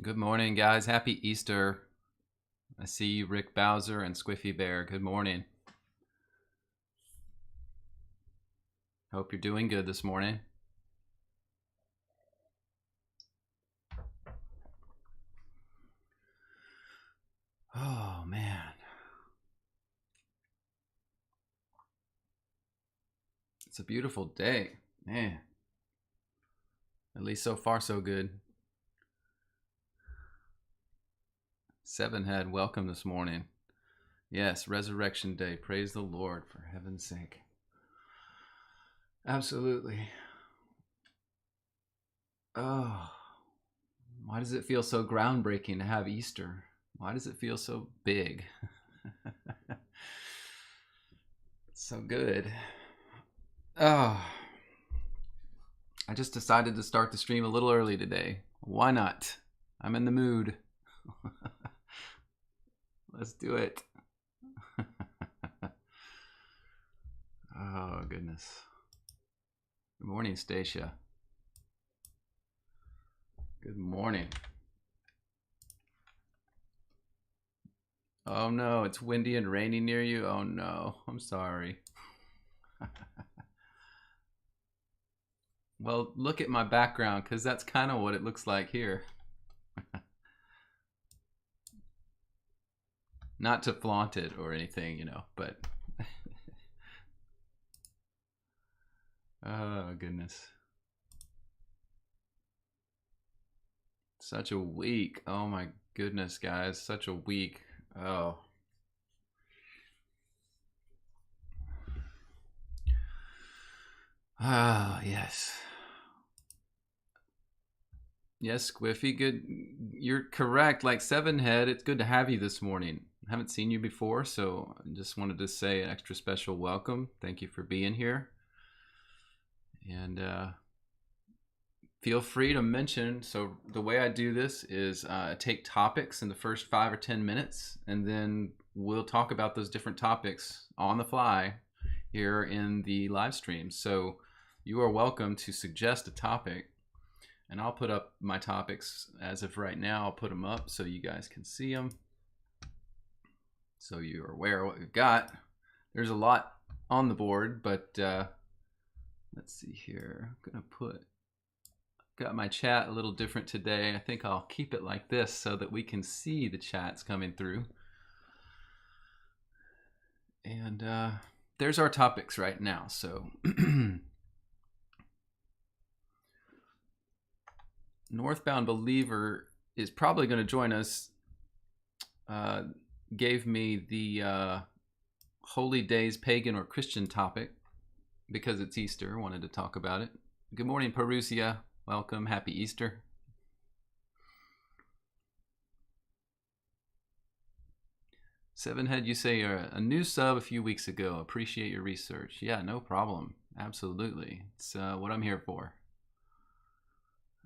Good morning, guys. Happy Easter. I see you, Rick Bowser and Squiffy Bear. Good morning. Hope you're doing good this morning. Oh, man. It's a beautiful day. Man. At least so far, so good. Sevenhead, welcome this morning. Yes, Resurrection Day. Praise the Lord, for heaven's sake. Absolutely. Oh, why does it feel so groundbreaking to have Easter? Why does it feel so big? So good. Oh, I just decided to start the stream a little early today. Why not? I'm in the mood. Let's do it. Oh, goodness. Good morning, Stacia. Good morning. Oh no, it's windy and rainy near you? Oh no, I'm sorry. Well, look at my background, because that's kind of what it looks like here. Not to flaunt it or anything, but... Oh, goodness. Such a week. Oh my goodness, guys. Such a week. Oh. Ah, yes. Yes, Squiffy, good. You're correct. Like Sevenhead, it's good to have you this morning. I haven't seen you before, so I just wanted to say an extra special welcome. Thank you for being here. And feel free to mention. So the way I do this is take topics in the first 5 or 10 minutes, and then we'll talk about those different topics on the fly here in the live stream. So you are welcome to suggest a topic, and I'll put up my topics as of right now. I'll put them up so you guys can see them, so you're aware of what we've got. There's a lot on the board, but let's see here. I'm gonna got my chat a little different today. I think I'll keep it like this so that we can see the chats coming through. And there's our topics right now. So Northbound Believer is probably going to join us. Gave me the Holy Days, pagan or Christian topic because it's Easter. Wanted to talk about it. Good morning, Perusia. Welcome. Happy Easter. Sevenhead, you say you're a new sub a few weeks ago. Appreciate your research. Yeah, no problem. Absolutely. It's what I'm here for.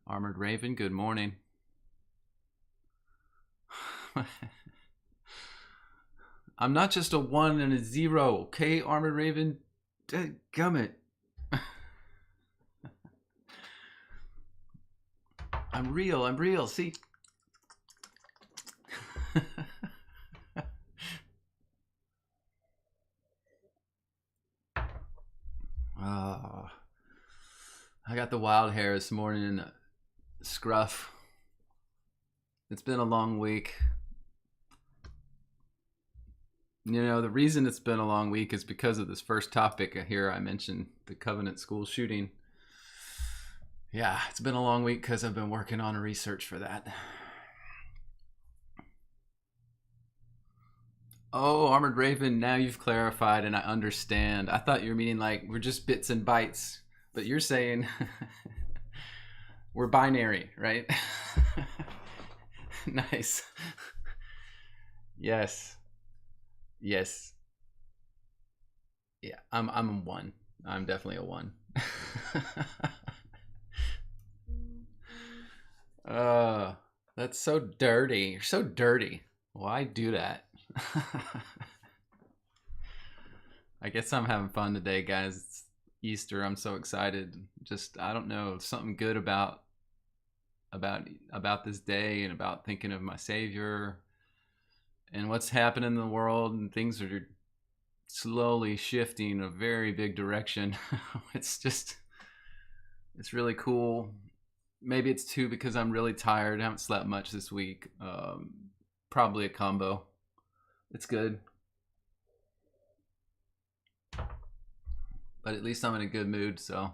Armored Raven, good morning. I'm not just a 1 and a 0, okay, Armored Raven? Gummit. I'm real, see? Oh, I got the wild hair this morning in the scruff. It's been a long week. You know, the reason it's been a long week is because of this first topic here. I mentioned the Covenant School shooting. Yeah, it's been a long week because I've been working on research for that. Oh, Armored Raven, now you've clarified and I understand. I thought you were meaning like we're just bits and bytes, but you're saying we're binary, right? Nice. Yes. Yes. Yeah, I'm a 1. I'm definitely a 1. That's so dirty. You're so dirty. Why do that? I guess I'm having fun today, guys. It's Easter. I'm so excited. Just, I don't know, something good about about this day and about thinking of my Savior and what's happening in the world, and things are slowly shifting in a very big direction. It's really cool. Maybe it's too because I'm really tired. I haven't slept much this week. Probably a combo. It's good. But at least I'm in a good mood, so.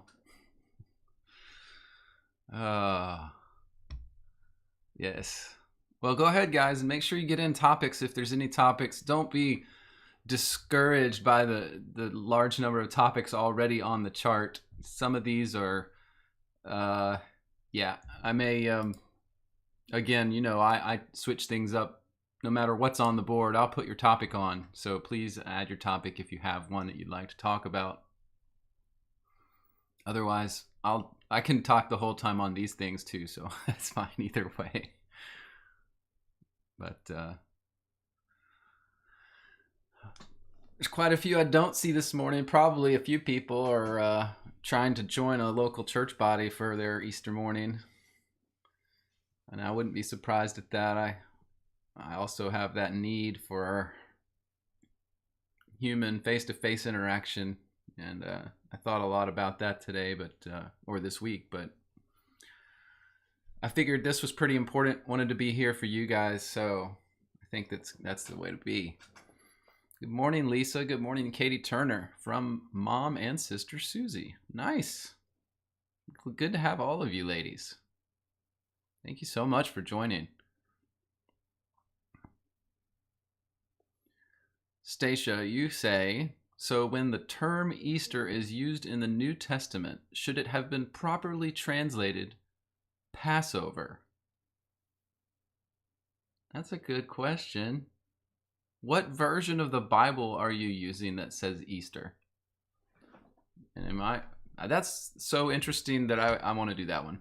Yes. Well, go ahead, guys, and make sure you get in topics if there's any topics. Don't be discouraged by the large number of topics already on the chart. Some of these are, yeah, I may, again, I switch things up. No matter what's on the board, I'll put your topic on. So please add your topic if you have one that you'd like to talk about. Otherwise, I can talk the whole time on these things too, so that's fine either way. But there's quite a few I don't see this morning. Probably a few people are trying to join a local church body for their Easter morning. And I wouldn't be surprised at that. I also have that need for human face-to-face interaction. And I thought a lot about that today, or this week, but I figured this was pretty important. Wanted to be here for you guys, so I think that's the way to be. Good morning, Lisa. Good morning, Katie Turner from Mom and Sister Susie. Nice. Good to have all of you ladies. Thank you so much for joining. Stacia, you say, so when the term Easter is used in the New Testament, should it have been properly translated Passover? That's a good question. What version of the Bible are you using that says Easter? And that's so interesting that I want to do that one.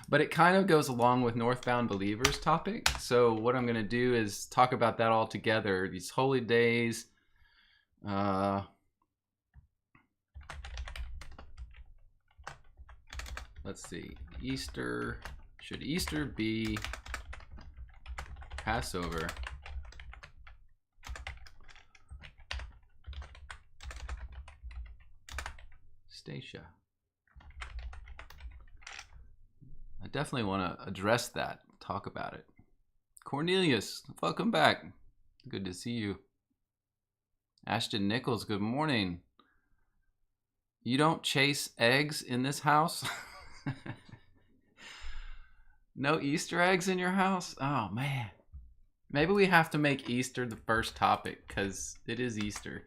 But it kind of goes along with Northbound Believers topic. So what I'm going to do is talk about that all together. These holy days. Let's see. Easter. Should Easter be Passover? Stacia. I definitely want to address that, talk about it. Cornelius, welcome back. Good to see you. Ashton Nichols, good morning. You don't chase eggs in this house? No Easter eggs in your house? Oh, man. Maybe we have to make Easter the first topic, because it is Easter.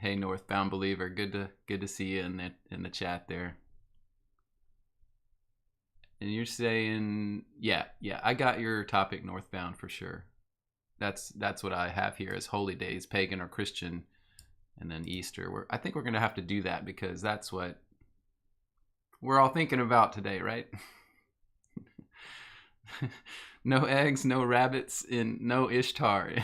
Hey, Northbound Believer, good to see you in the chat there. And you're saying, yeah, I got your topic, Northbound, for sure. That's what I have here as holy days, pagan or Christian, and then Easter. I think we're going to have to do that because that's what we're all thinking about today, right? No eggs, no rabbits, no Ishtar.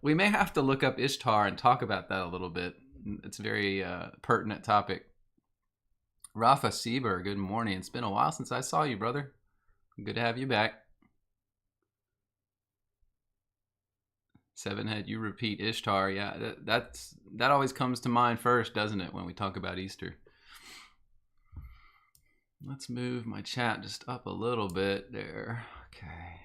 We may have to look up Ishtar and talk about that a little bit. It's a very pertinent topic. Rafa Sieber, good morning. It's been a while since I saw you, brother. Good to have you back. Sevenhead, you repeat Ishtar. Yeah, that always comes to mind first, doesn't it, when we talk about Easter? Let's move my chat just up a little bit there. Okay.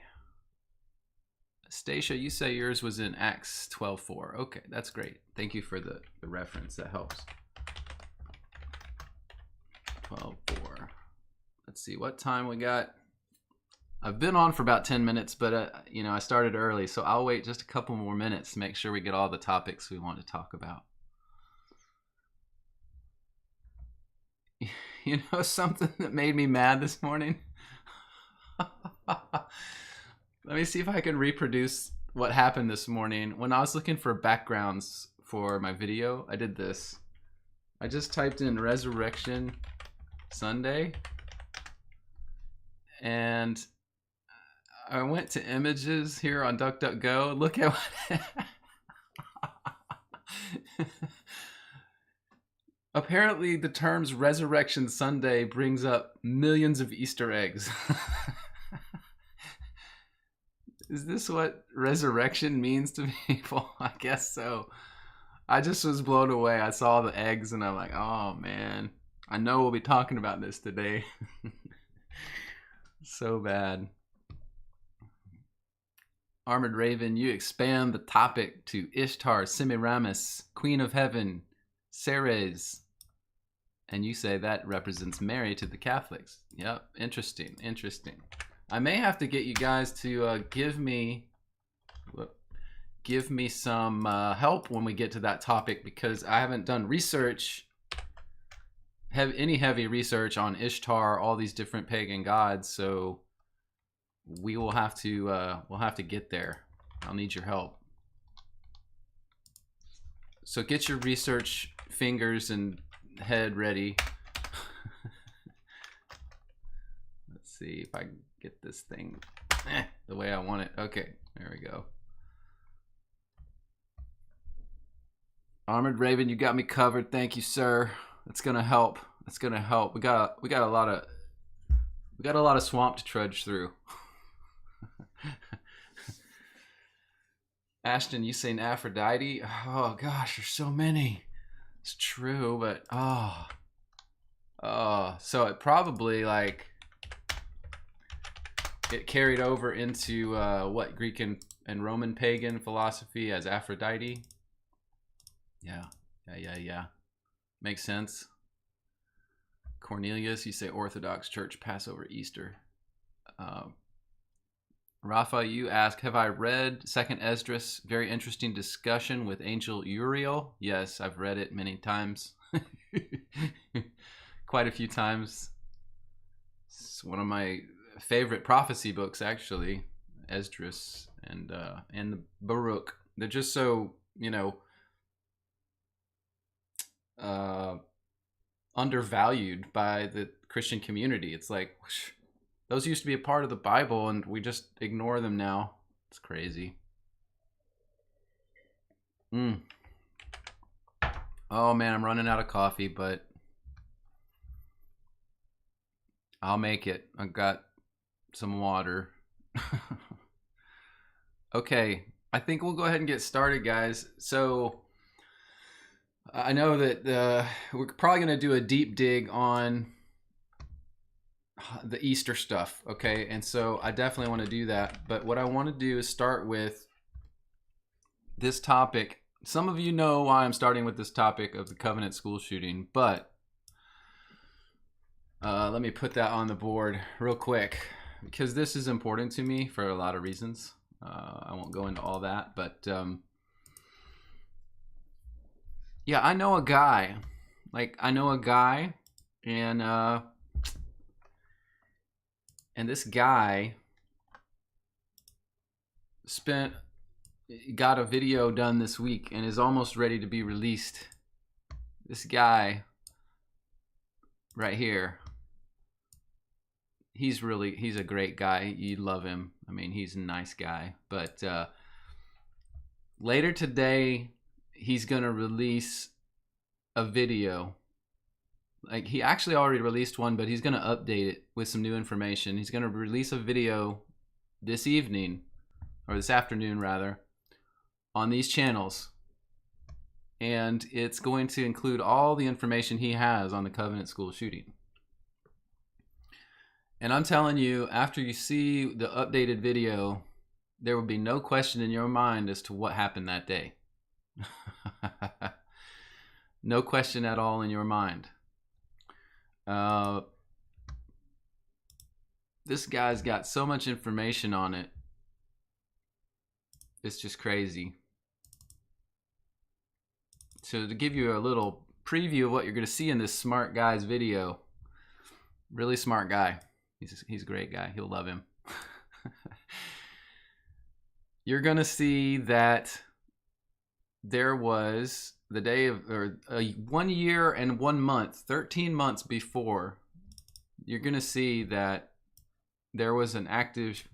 Stacia, you say yours was in Acts 12:4. Okay, that's great. Thank you for the reference. That helps. 12:4. Let's see what time we got. I've been on for about 10 minutes, but I started early, so I'll wait just a couple more minutes to make sure we get all the topics we want to talk about. You know something that made me mad this morning? Let me see if I can reproduce what happened this morning. When I was looking for backgrounds for my video, I did this. I just typed in Resurrection Sunday, and I went to images here on DuckDuckGo. Look at what Apparently, the terms Resurrection Sunday brings up millions of Easter eggs. Is this what resurrection means to people? I guess so. I just was blown away. I saw the eggs and I'm like, oh man, I know we'll be talking about this today. So bad. Armored Raven, you expand the topic to Ishtar, Semiramis, Queen of Heaven, Ceres. And you say that represents Mary to the Catholics. Yep, interesting, interesting. I may have to get you guys to give me some help when we get to that topic, because I haven't done research, any heavy research on Ishtar, all these different pagan gods. So we will have to we'll have to get there. I'll need your help. So get your research fingers and head ready. Let's see if I can get this thing the way I want it. Okay, there we go. Armored Raven, you got me covered. Thank you, sir. That's gonna help. That's gonna help. We got a lot of swamp to trudge through. Ashton, you saying Aphrodite? Oh gosh, there's so many. It's true, but so it probably like it carried over into what, Greek and Roman pagan philosophy as Aphrodite. Yeah. Makes sense. Cornelius, you say Orthodox Church, Passover, Easter. Rafa, you ask, have I read 2nd Esdras? Very interesting discussion with Angel Uriel. Yes, I've read it many times. Quite a few times. It's one of my favorite prophecy books, actually. Esdras and Baruch. They're just so, undervalued by the Christian community. It's like, whoosh, those used to be a part of the Bible and we just ignore them now. It's crazy. Oh man, I'm running out of coffee, but I'll make it. I've got some water. Okay, I think we'll go ahead and get started, guys. So I know that we're probably going to do a deep dig on the Easter stuff, okay? And so I definitely want to do that. But what I want to do is start with this topic. Some of you know why I'm starting with this topic of the Covenant school shooting, but let me put that on the board real quick, because this is important to me for a lot of reasons. I won't go into all that, but yeah, I know a guy. And this guy got a video done this week and is almost ready to be released. This guy right here, he's a great guy. You love him. I mean, he's a nice guy. But later today, he's gonna release a video. Like, he actually already released one, but he's gonna update it with some new information. He's gonna release a video this evening, or this afternoon rather, on these channels, and it's going to include all the information he has on the Covenant school shooting. And I'm telling you, after you see the updated video, there will be no question in your mind as to what happened that day. No question at all in your mind. This guy's got so much information on it. It's just crazy. So to give you a little preview of what you're going to see in this smart guy's video, really smart guy. He's a great guy. You'll love him. You're going to see that there was the day of, or 1 year and 1 month, 13 months before, you're going to see that there was an active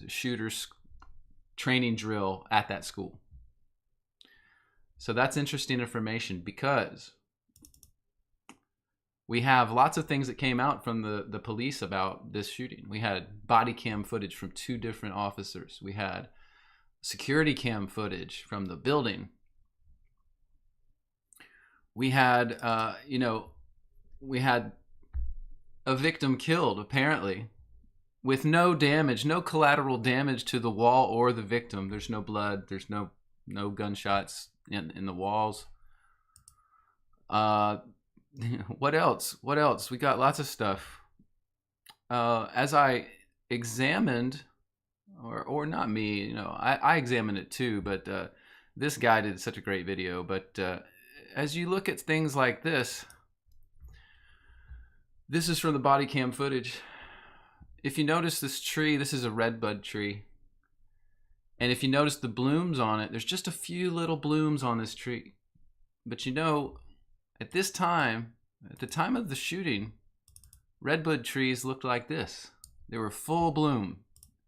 shooters training drill at that school. So that's interesting information, because We have lots of things that came out from the police about this shooting. We had body cam footage from 2 different officers. We had security cam footage from the building. We had, we had a victim killed, apparently, with no damage, no collateral damage to the wall or the victim. There's no blood. There's no gunshots in the walls. What else? What else? We got lots of stuff. As I examined, or not me, I examined it too, but this guy did such a great video. But as you look at things like this is from the body cam footage. If you notice this tree, this is a redbud tree. And if you notice the blooms on it, there's just a few little blooms on this tree. But at this time, at the time of the shooting, redbud trees looked like this. They were full bloom,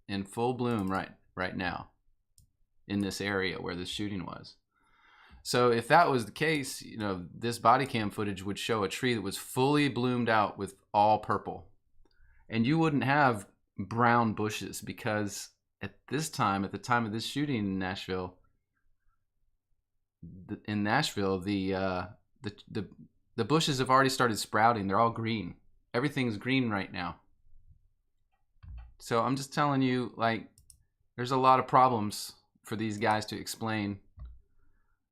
in full bloom right now in this area where the shooting was. So if that was the case, this body cam footage would show a tree that was fully bloomed out with all purple. And you wouldn't have brown bushes, because at this time, at the time of this shooting in Nashville, the bushes have already started sprouting. They're all green. Everything's green right now. So I'm just telling you, there's a lot of problems for these guys to explain.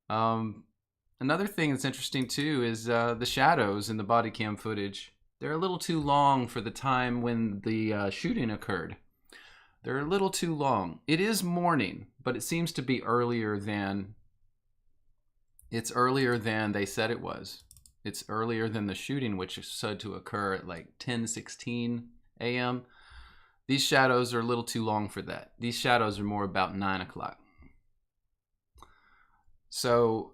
Another thing that's interesting too is the shadows in the body cam footage. They're a little too long for the time when the shooting occurred. They're a little too long. It is morning, but it seems to be earlier than they said it was. It's earlier than the shooting, which is said to occur at 10:16 a.m. These shadows are a little too long for that. These shadows are more about 9 o'clock. So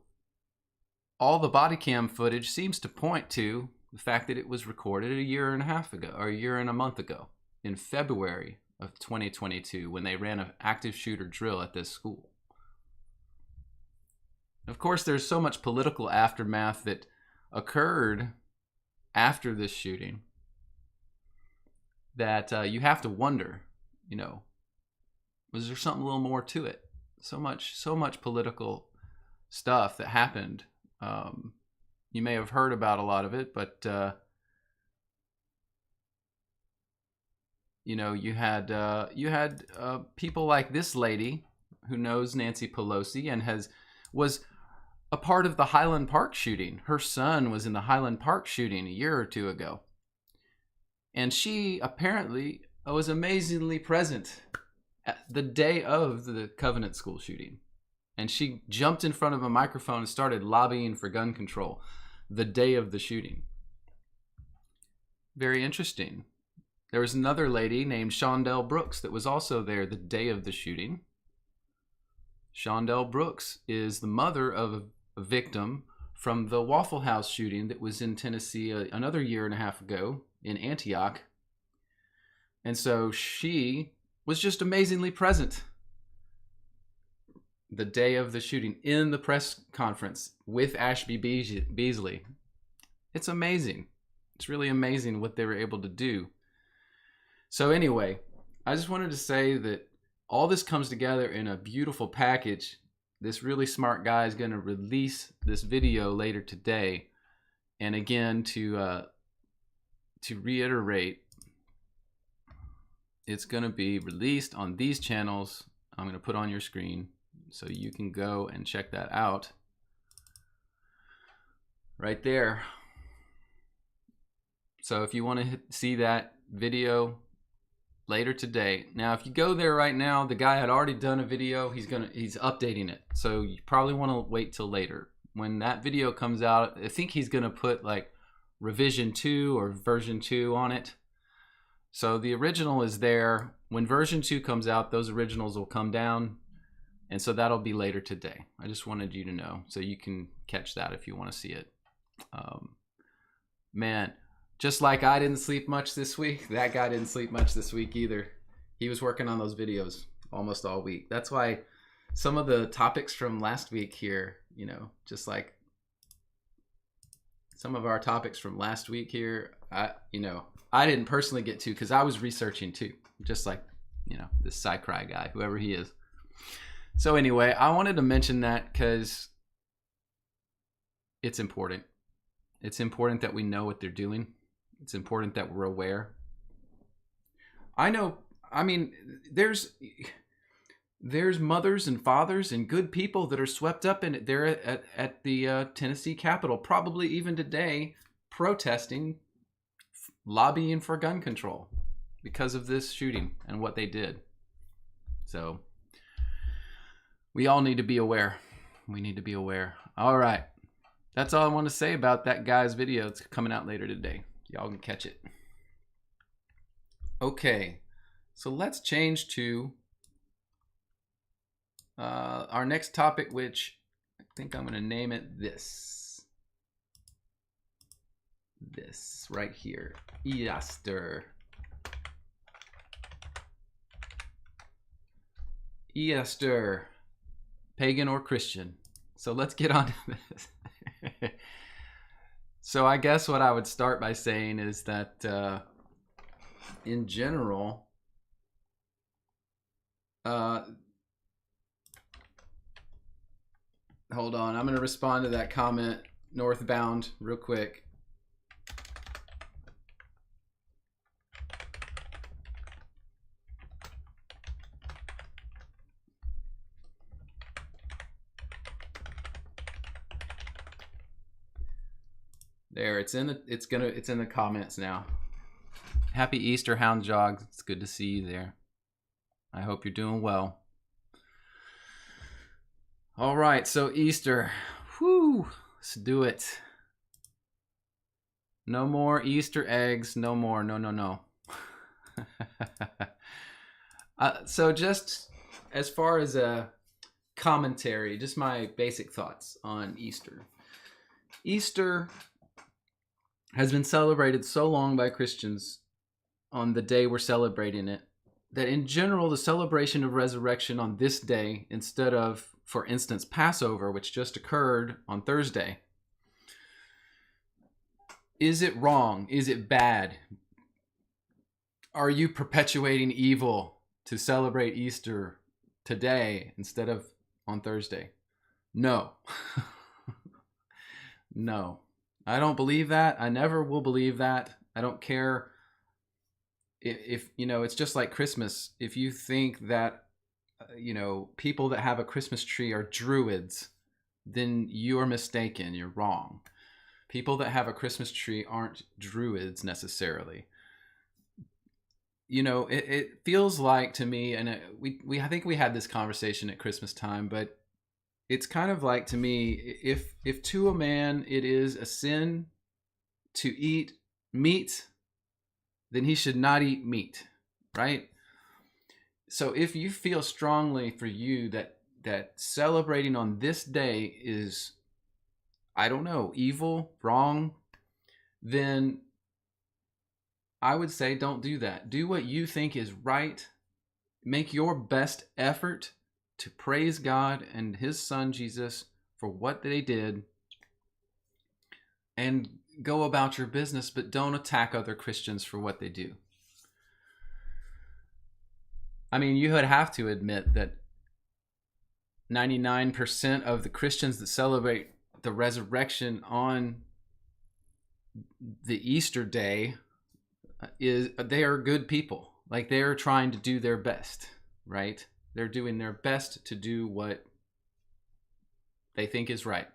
all the body cam footage seems to point to the fact that it was recorded a year and a half ago, or a year and a month ago, in February of 2022, when they ran an active shooter drill at this school. Of course, there's so much political aftermath that occurred after this shooting that you have to wonder, was there something a little more to it? So much political stuff that happened. You may have heard about a lot of it, but you had people like this lady who knows Nancy Pelosi and was a part of the Highland Park shooting. Her son was in the Highland Park shooting a year or 2 ago, and she apparently was amazingly present at the day of the Covenant School shooting. And she jumped in front of a microphone and started lobbying for gun control the day of the shooting. Very interesting. There was another lady named Shondell Brooks that was also there the day of the shooting. Shondell Brooks is the mother of a victim from the Waffle House shooting that was in Tennessee another year and a half ago in Antioch. And so she was just amazingly present the day of the shooting in the press conference with Ashby Beasley. It's amazing. It's really amazing what they were able to do. So anyway, I just wanted to say that all this comes together in a beautiful package. This really smart guy is going to release this video later today. And again, to reiterate, it's going to be released on these channels. I'm going to put on your screen so you can go and check that out right there. So if you want to see that video later today. Now, if you go there right now, the guy had already done a video. He's updating it. So you probably want to wait till later. When that video comes out, I think he's going to put revision 2 or version 2 on it. So the original is there. When version 2 comes out, those originals will come down. And so that'll be later today. I just wanted you to know so you can catch that if you want to see it. Man, just like I didn't sleep much this week, that guy didn't sleep much this week either. He was working on those videos almost all week. That's why some of the topics from last week here, just some of our topics from last week here, I didn't personally get to because I was researching too, just like, this Psy-Cry guy, whoever he is. So anyway, I wanted to mention that because it's important. It's important that we know what they're doing. It's important that we're aware. There's mothers and fathers and good people that are swept up in it there at the Tennessee Capitol, probably even today, protesting, lobbying for gun control because of this shooting and what they did. So we all need to be aware. We need to be aware. All right. That's all I want to say about that guy's video. It's coming out later today. Y'all can catch it. Okay. So let's change to our next topic, which I think I'm going to name it this right here. Easter. Easter. Pagan or Christian. So let's get on to this. So I guess what I would start by saying is that in general, hold on, I'm going to respond to that comment, Northbound, real quick. There, it's in the comments now. Happy Easter, Hound Jog. It's good to see you there. I hope you're doing well. All right, so Easter. Whew, let's do it. No more Easter eggs. No more. No. So just as far as a commentary, just my basic thoughts on Easter. Easter has been celebrated so long by Christians on the day we're celebrating it, that in general, the celebration of resurrection on this day, instead of, for instance, Passover, which just occurred on Thursday, is it wrong? Is it bad? Are you perpetuating evil to celebrate Easter today instead of on Thursday? No. No. I don't believe that. I never will believe that. I don't care if it's just like Christmas. If you think that, people that have a Christmas tree are druids, then you are mistaken. You're wrong. People that have a Christmas tree aren't druids necessarily. It feels like to me, and I think we had this conversation at Christmas time, but it's kind of like, to me, if to a man it is a sin to eat meat, then he should not eat meat, right? So if you feel strongly for you that celebrating on this day is, I don't know, evil, wrong, then I would say don't do that. Do what you think is right. Make your best effort to praise God and his son Jesus for what they did, and go about your business, but don't attack other Christians for what they do. I mean, you would have to admit that 99% of the Christians that celebrate the resurrection on the Easter day they are good people. Like, they are trying to do their best, right? They're doing their best to do what they think is right.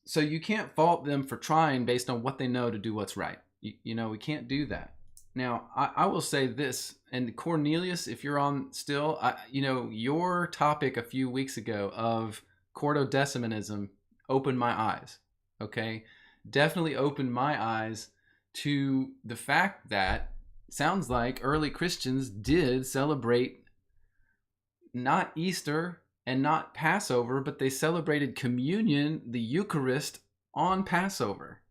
So you can't fault them for trying based on what they know to do what's right. We can't do that. Now, I will say this, and Cornelius, if you're on still, your topic a few weeks ago of quartodecimanism opened my eyes, okay? Definitely opened my eyes to the fact that sounds like early Christians did celebrate not Easter and not Passover, but they celebrated communion, the Eucharist, on Passover,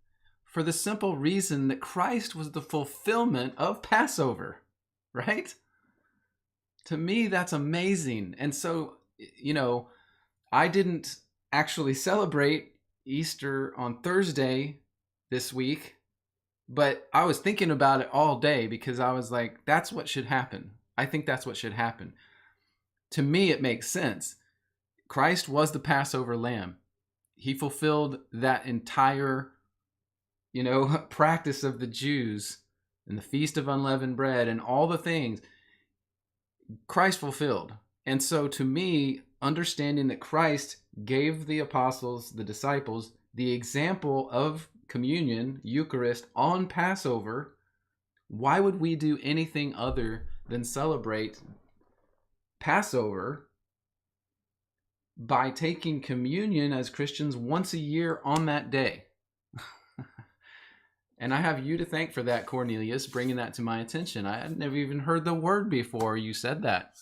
for the simple reason that Christ was the fulfillment of Passover, right? To me, that's amazing. And so, I didn't actually celebrate Easter on Thursday this week, but I was thinking about it all day because I was like, that's what should happen. I think that's what should happen. To me, it makes sense. Christ was the Passover lamb. He fulfilled that entire, practice of the Jews and the Feast of Unleavened Bread and all the things Christ fulfilled. And so to me, understanding that Christ gave the apostles, the disciples, the example of communion, Eucharist on Passover, why would we do anything other than celebrate Passover by taking communion as Christians once a year on that day? And I have you to thank for that, Cornelius, bringing that to my attention. I had never even heard the word before you said that.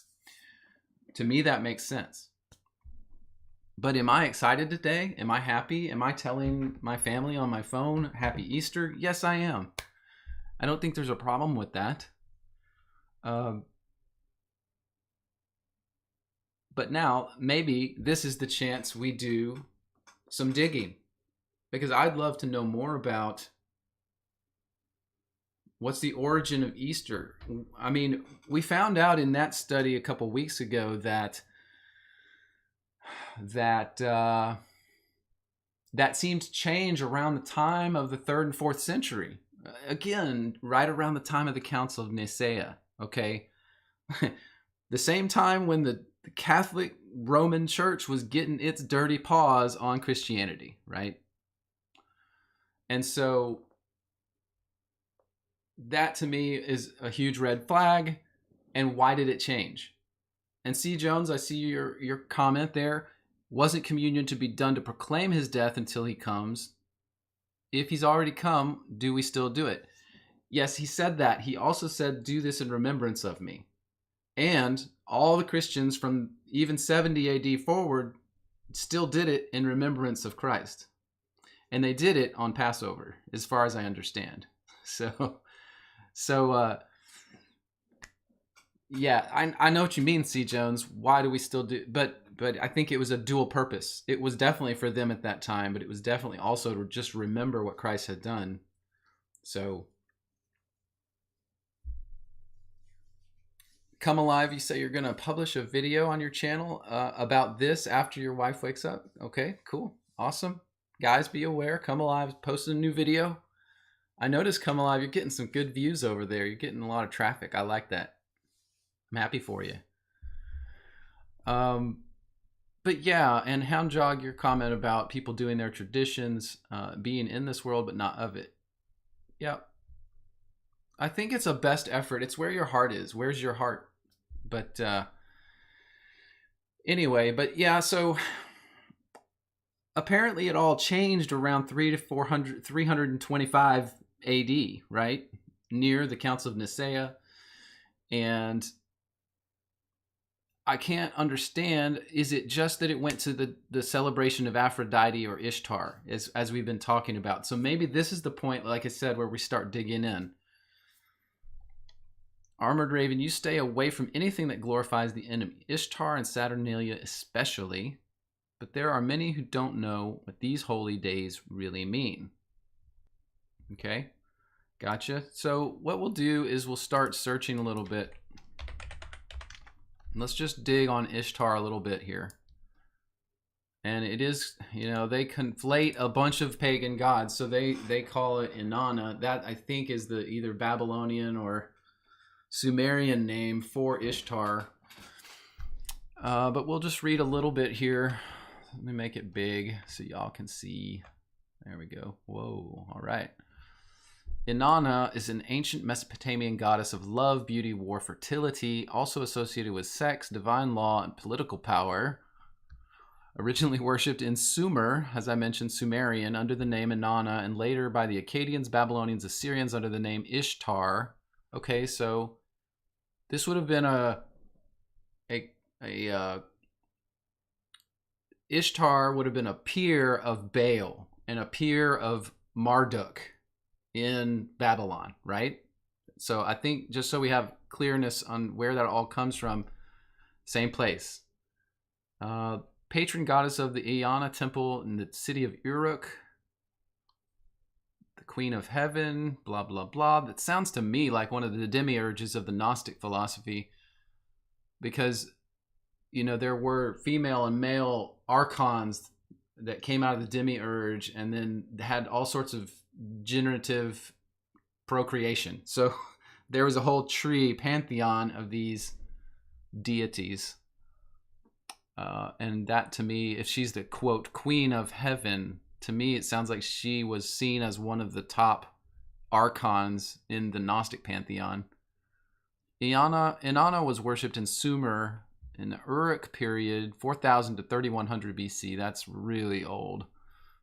To me, that makes sense. But am I excited today? Am I happy? Am I telling my family on my phone, Happy Easter? Yes, I am. I don't think there's a problem with that. But now, maybe this is the chance we do some digging. Because I'd love to know more about what's the origin of Easter. I mean, we found out in that study a couple weeks ago that seemed to change around the time of the 3rd and 4th century. Again, right around the time of the Council of Nicaea, okay? The same time when the Catholic Roman Church was getting its dirty paws on Christianity, right? And so that to me is a huge red flag. And why did it change? And C. Jones, I see your comment there. Wasn't communion to be done to proclaim his death until he comes? If he's already come, do we still do it? Yes, he said that. He also said, do this in remembrance of me. And all the Christians from even 70 AD forward still did it in remembrance of Christ. And they did it on Passover, as far as I understand. So yeah, I know what you mean, C. Jones. Why do we still do? But I think it was a dual purpose. It was definitely for them at that time, but it was definitely also to just remember what Christ had done. So, Come Alive, you say you're going to publish a video on your channel about this after your wife wakes up. Okay, cool. Awesome. Guys, be aware. Come Alive posted a new video. I noticed, Come Alive, you're getting some good views over there. You're getting a lot of traffic. I like that. I'm happy for you. But yeah, and Hound Jog, your comment about people doing their traditions, being in this world but not of it. Yeah. I think it's a best effort. It's where your heart is. Where's your heart? But anyway, but yeah, so apparently it all changed around 325 AD, right? Near the Council of Nicaea. And I can't understand, is it just that it went to the celebration of Aphrodite or Ishtar, as we've been talking about? So maybe this is the point, like I said, where we start digging in. Armored Raven, you stay away from anything that glorifies the enemy, Ishtar and Saturnalia especially, but there are many who don't know what these holy days really mean. Okay, gotcha. So what we'll do is we'll start searching a little bit. Let's just dig on Ishtar a little bit here. And it is, they conflate a bunch of pagan gods. So they call it Inanna. That I think is the either Babylonian or Sumerian name for Ishtar. But we'll just read a little bit here. Let me make it big so y'all can see. There we go. Whoa. All right. Inanna is an ancient Mesopotamian goddess of love, beauty, war, fertility, also associated with sex, divine law, and political power. Originally worshipped in Sumer, as I mentioned, Sumerian, under the name Inanna, and later by the Akkadians, Babylonians, Assyrians under the name Ishtar. Okay, so this would have been Ishtar would have been a peer of Baal and a peer of Marduk in Babylon, right? So I think just so we have clearness on where that all comes from, same place. patron goddess of the Iana temple in the city of Uruk, the queen of heaven, blah, blah, blah. That sounds to me like one of the demiurges of the Gnostic philosophy, because, you know, there were female and male archons that came out of the demiurge and then had all sorts of generative procreation. So there was a whole tree pantheon of these deities. And that, to me, if she's the, quote, queen of heaven, to me it sounds like she was seen as one of the top archons in the Gnostic pantheon. Inanna was worshipped in Sumer in the Uruk period, 4000 to 3100 BC. That's really old.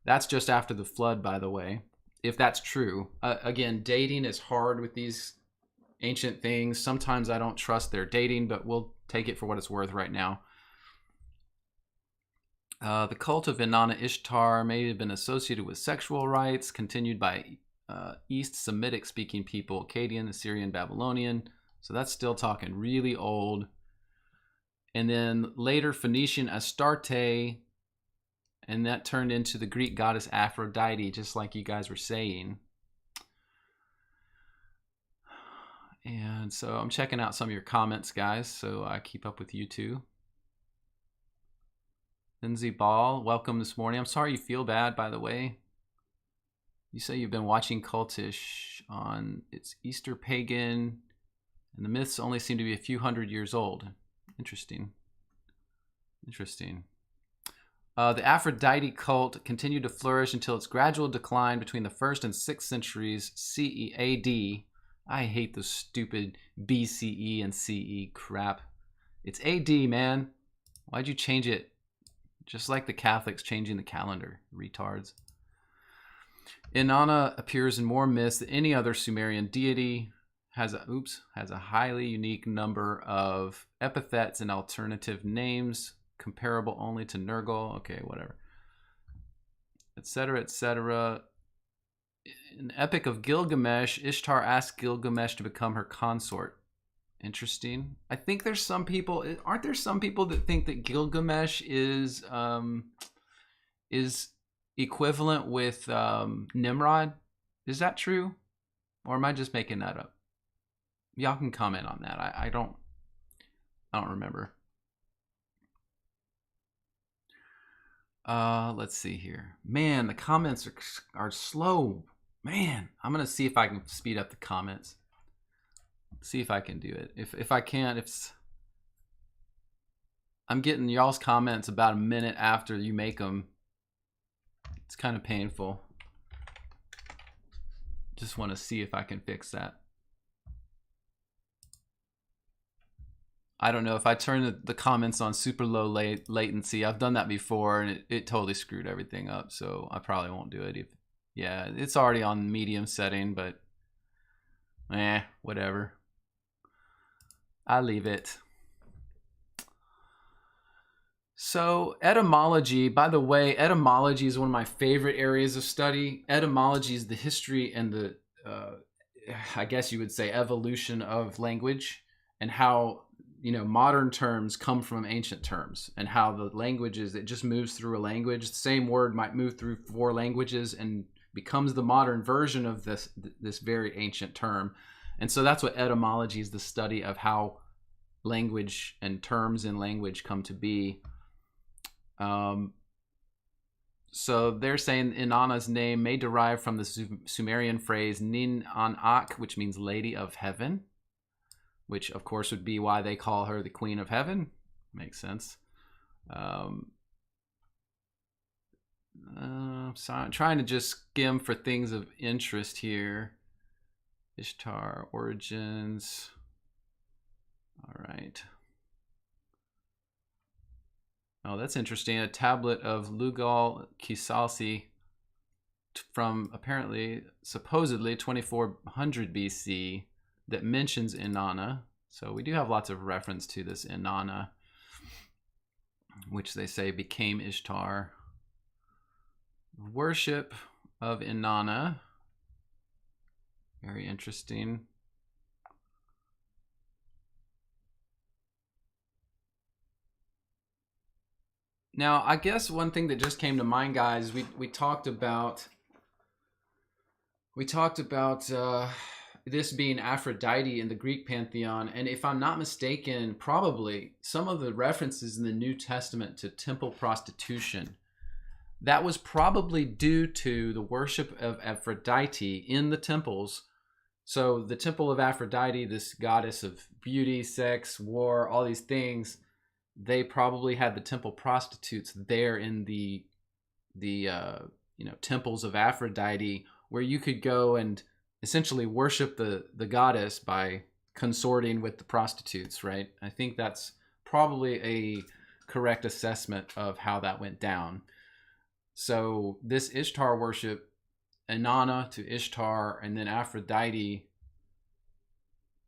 That's just after the flood, by the way, if that's true. Again, dating is hard with these ancient things. Sometimes I don't trust their dating, but we'll take it for what it's worth right now. The cult of Inanna Ishtar may have been associated with sexual rites, continued by East Semitic speaking people, Akkadian, Assyrian, Babylonian. So that's still talking really old. And then later Phoenician Astarte, and that turned into the Greek goddess Aphrodite, just like you guys were saying. And so I'm checking out some of your comments, guys, so I keep up with you too. Lindsay Ball, welcome this morning. I'm sorry you feel bad, by the way. You say you've been watching Cultish on its Easter pagan, and the myths only seem to be a few hundred years old. Interesting. Interesting. The Aphrodite cult continued to flourish until its gradual decline between the 1st and 6th centuries CE AD. I hate the stupid BCE and CE crap. It's AD, man. Why'd you change it? Just like the Catholics changing the calendar, retards. Inanna appears in more myths than any other Sumerian deity. Has a highly unique number of epithets and alternative names, comparable only to Nergal. Okay, whatever. Etc., etc. In the Epic of Gilgamesh, Ishtar asked Gilgamesh to become her consort. Interesting. I think there's some people, aren't there some people that think that Gilgamesh is equivalent with Nimrod? Is that true? Or am I just making that up? Y'all can comment on that. I don't remember. Let's see here. Man, the comments are slow. Man, I'm gonna see if I can speed up the comments. See if I can do it. If I can't, I'm getting y'all's comments about a minute after you make them. It's kind of painful. Just want to see if I can fix that. I don't know if I turn the comments on super low latency. I've done that before and it totally screwed everything up. So I probably won't do it. Yeah, it's already on medium setting, but whatever. I leave it. So etymology, by the way, etymology is one of my favorite areas of study. Etymology is the history and the, I guess you would say, evolution of language, and how, you know, modern terms come from ancient terms, and how the languages, it just moves through a language. The same word might move through 4 languages and becomes the modern version of this very ancient term. And so that's what etymology is, the study of how language and terms in language come to be. So they're saying Inanna's name may derive from the Sumerian phrase Nin An Ak, which means Lady of Heaven, which of course would be why they call her the Queen of Heaven. Makes sense. So I'm trying to just skim for things of interest here. Ishtar origins. All right. Oh, that's interesting. A tablet of Lugal Kisalsi from apparently, supposedly 2400 BC that mentions Inanna. So we do have lots of reference to this Inanna, which they say became Ishtar. Worship of Inanna. Very interesting. Now, I guess one thing that just came to mind, guys, we talked about this being Aphrodite in the Greek pantheon, and if I'm not mistaken, probably some of the references in the New Testament to temple prostitution, that was probably due to the worship of Aphrodite in the temples. So the temple of Aphrodite, this goddess of beauty, sex, war, all these things, they probably had the temple prostitutes there in the temples of Aphrodite, where you could go and essentially worship the goddess by consorting with the prostitutes, right? I think that's probably a correct assessment of how that went down. So this Ishtar worship, Inanna to Ishtar, and then Aphrodite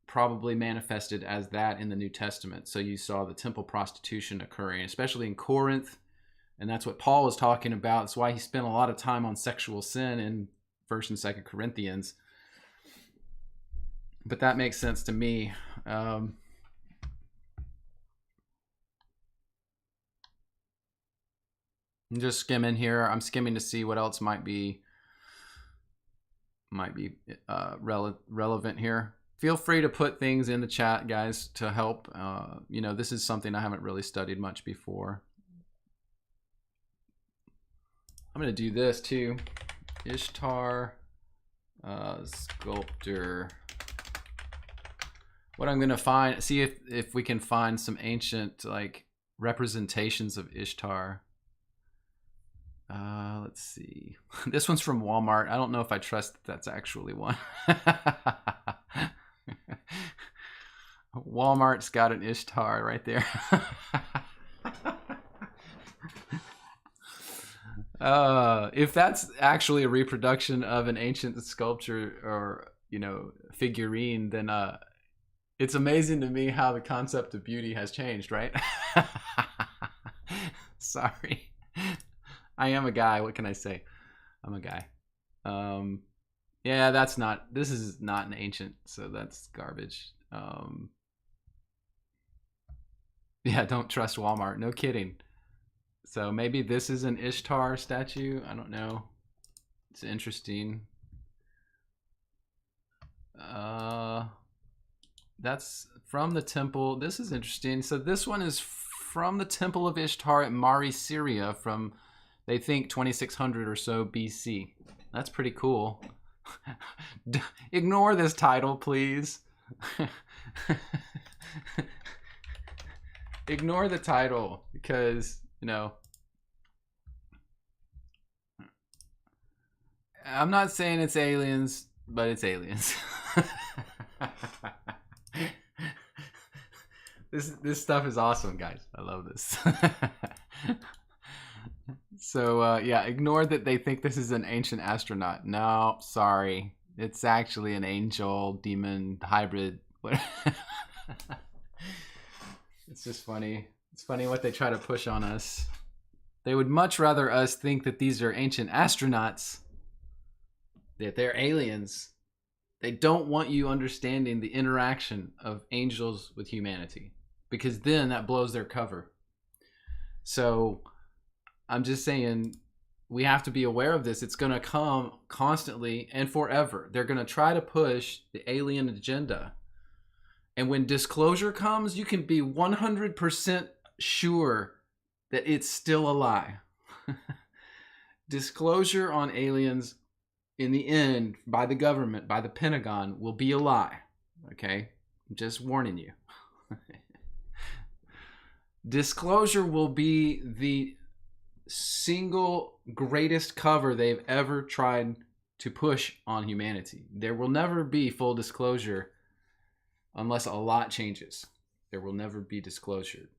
probably manifested as that in the New Testament. So you saw the temple prostitution occurring, especially in Corinth. And that's what Paul was talking about. That's why he spent a lot of time on sexual sin in 1st and 2nd Corinthians. But that makes sense to me. I'm just skimming here. I'm skimming to see what else might be relevant here. Feel free to put things in the chat, guys, to help. This is something I haven't really studied much before. I'm going to do this too. Ishtar sculptor. What I'm going to find, see if we can find some ancient like representations of Ishtar. Let's see. This one's from Walmart. I don't know if I trust that that's actually one. Walmart's got an Ishtar right there. If that's actually a reproduction of an ancient sculpture or figurine, then it's amazing to me how the concept of beauty has changed, right? Sorry. I am a guy. What can I say? I'm a guy. Yeah, this is not an ancient, so that's garbage. Yeah, don't trust Walmart. No kidding. So maybe this is an Ishtar statue. I don't know. It's interesting. That's from the temple. This is interesting. So this one is from the temple of Ishtar at Mari, Syria, from they think 2600 or so BC. That's pretty cool. Ignore this title, please. Ignore the title because, I'm not saying it's aliens, but it's aliens. This stuff is awesome, guys. I love this. So yeah, ignore that they think this is an ancient astronaut. No, sorry. It's actually an angel demon hybrid. It's just funny. It's funny what they try to push on us. They would much rather us think that these are ancient astronauts, that they're aliens. They don't want you understanding the interaction of angels with humanity, because then that blows their cover. So I'm just saying we have to be aware of this. It's going to come constantly and forever. They're going to try to push the alien agenda. And when disclosure comes, you can be 100% sure that it's still a lie. Disclosure on aliens in the end by the government, by the Pentagon, will be a lie. Okay? I'm just warning you. Disclosure will be the single greatest cover they've ever tried to push on humanity. There will never be full disclosure unless a lot changes. There will never be disclosure.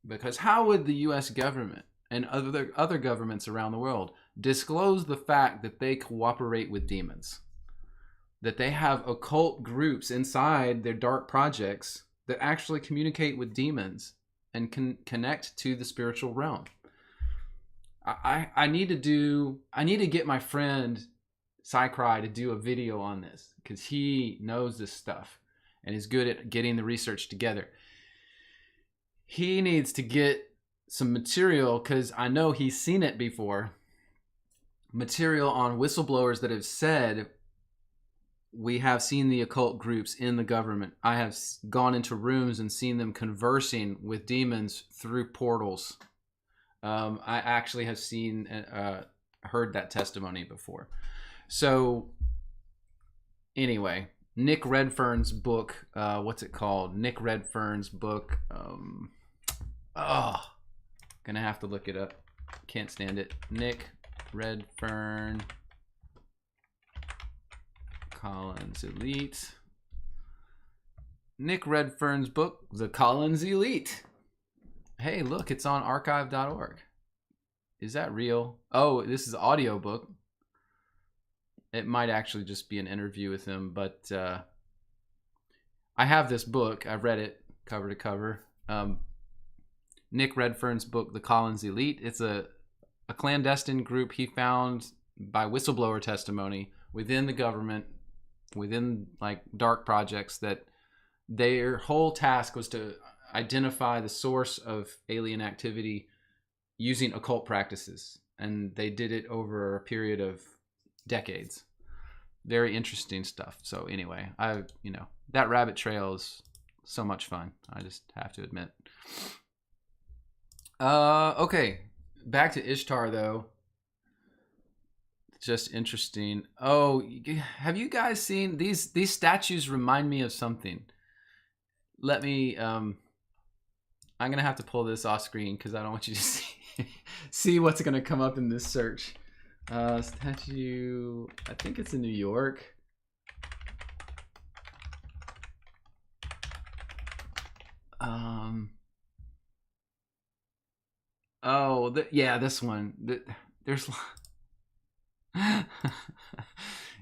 Because how would the US government and other governments around the world disclose the fact that they cooperate with demons? That they have occult groups inside their dark projects that actually communicate with demons and can connect to the spiritual realm. I need to get my friend Psycry to do a video on this, because he knows this stuff and is good at getting the research together. He needs to get some material, because I know he's seen it before. Material on whistleblowers that have said, we have seen the occult groups in the government. I have gone into rooms and seen them conversing with demons through portals. I actually have seen, heard that testimony before. So anyway, Nick Redfern's book, what's it called? Nick Redfern's book. Gonna have to look it up. Can't stand it. Nick Redfern, Collins Elite. Nick Redfern's book, The Collins Elite. Hey, look, it's on archive.org. Is that real? Oh, this is an audio book. It might actually just be an interview with him, but I have this book. I've read it cover to cover. Nick Redfern's book, The Collins Elite. It's a clandestine group he found by whistleblower testimony within the government, within like dark projects, that their whole task was to identify the source of alien activity using occult practices. And they did it over a period of decades. Very interesting stuff. So anyway, that rabbit trail is so much fun. I just have to admit. Okay. Back to Ishtar though. Just interesting. Oh, have you guys seen these statues? Remind me of something. Let me I'm gonna have to pull this off screen because I don't want you to see what's gonna come up in this search. Statue, I think it's in New York. Yeah, this one. There's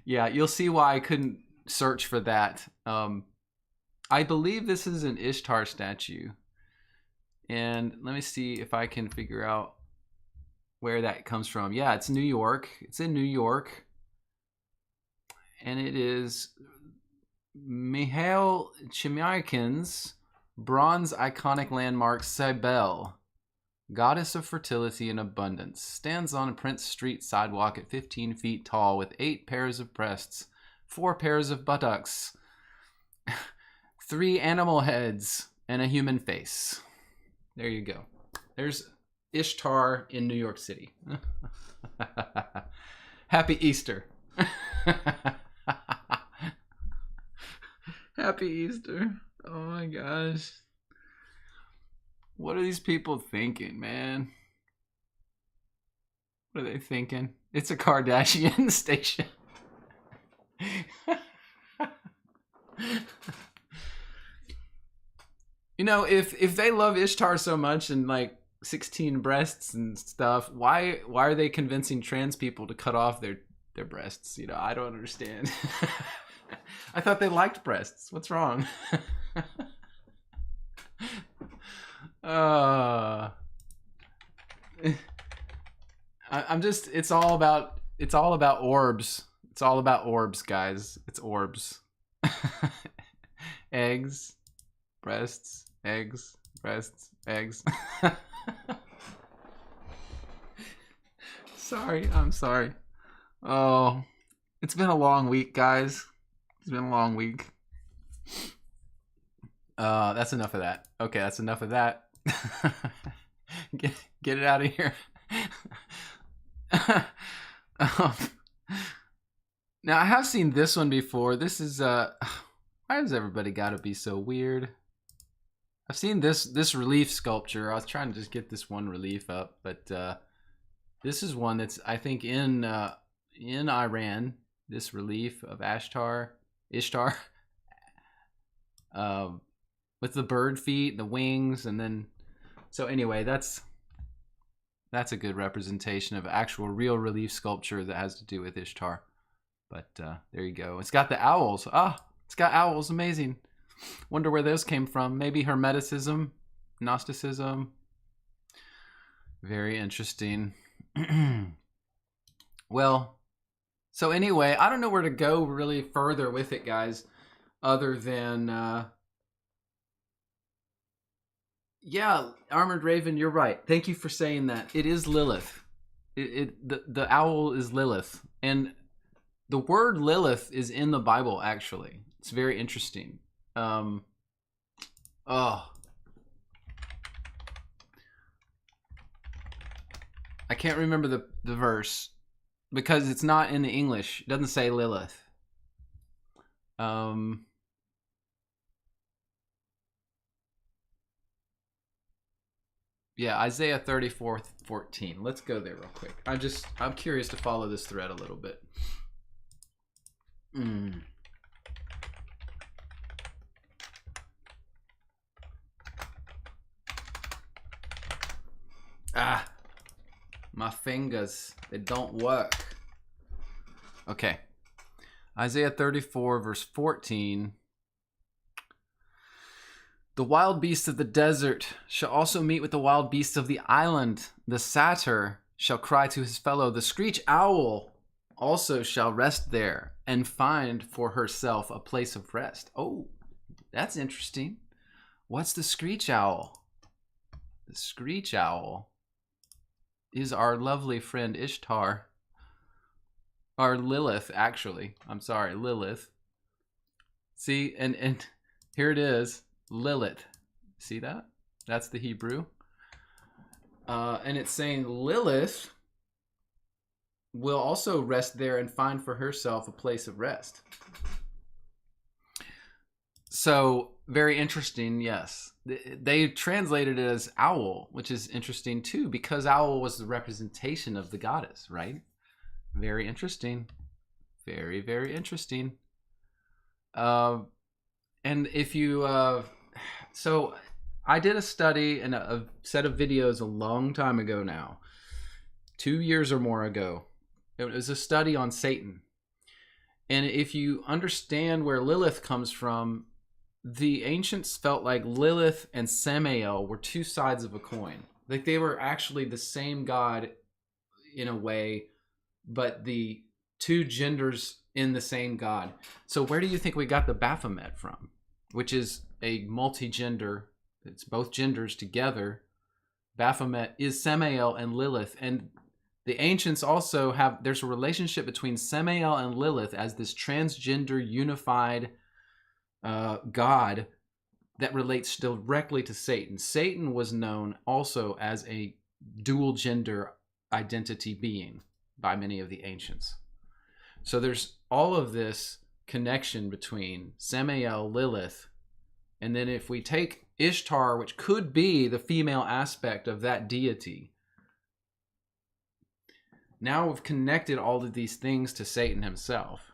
yeah, you'll see why I couldn't search for that. I believe this is an Ishtar statue. And let me see if I can figure out where that comes from. Yeah, it's New York. It's in New York. And it is Mikhail Chimyarkin's bronze iconic landmark Cybele, goddess of fertility and abundance, stands on a Prince Street sidewalk at 15 feet tall with 8 pairs of breasts, 4 pairs of buttocks, 3 animal heads, and a human face. There you go. There's Ishtar in New York City. Happy Easter. Happy Easter. Oh my gosh. What are these people thinking, man? What are they thinking? It's a Kardashian station. You know, if they love Ishtar so much and like 16 breasts and stuff, why are they convincing trans people to cut off their breasts? You know, I don't understand. I thought they liked breasts. What's wrong? I'm just, it's all about orbs. It's all about orbs, guys. It's orbs. Eggs, breasts, eggs, breasts, eggs. I'm sorry. Oh, it's been a long week, guys. It's been a long week. That's enough of that. Okay, that's enough of that. Get it out of here. Now, I have seen this one before. This is, why has everybody got to be so weird? I've seen this relief sculpture. I was trying to just get this one relief up, but this is one that's, I think, in Iran. This relief of Ishtar, with the bird feet, the wings, and then. So anyway, that's a good representation of actual real relief sculpture that has to do with Ishtar. But there you go. It's got the owls. It's got owls. Amazing. Wonder where those came from. Maybe Hermeticism, Gnosticism. Very interesting. Well, so anyway, I don't know where to go really further with it, guys, other than Yeah, Armored Raven, you're right. Thank you for saying that. It is Lilith. The owl is Lilith, and the word Lilith is in the Bible. Actually, it's very interesting. Um, oh, I can't remember the verse because it's not in the English. It doesn't say Lilith. Um, yeah, Isaiah 34:14. Let's go there real quick. I'm curious to follow this thread a little bit. Ah, my fingers, they don't work. Okay. Isaiah 34 verse 14. The wild beasts of the desert shall also meet with the wild beasts of the island. The satyr shall cry to his fellow. The screech owl also shall rest there and find for herself a place of rest. Oh, that's interesting. What's the screech owl? The screech owl is our lovely friend Ishtar. Or Lilith, actually. I'm sorry, Lilith. See, and here it is, Lilith. See that? That's the Hebrew. And it's saying Lilith will also rest there and find for herself a place of rest. So, very interesting, yes. They translated it as owl, which is interesting too, because owl was the representation of the goddess, right? Very interesting. Very, very interesting. And if you... so, I did a study and a set of videos a long time ago now. 2 years or more ago. It was a study on Satan. And if you understand where Lilith comes from, the ancients felt like Lilith and Samael were two sides of a coin. Like they were actually the same god in a way, but the two genders in the same god. So where do you think we got the Baphomet from? Which is a multi-gender, it's both genders together. Baphomet is Samael and Lilith. And the ancients also have, there's a relationship between Samael and Lilith as this transgender unified god that relates directly to Satan. Satan was known also as a dual gender identity being by many of the ancients. So there's all of this connection between Samael, Lilith, and then if we take Ishtar, which could be the female aspect of that deity, now we've connected all of these things to Satan himself.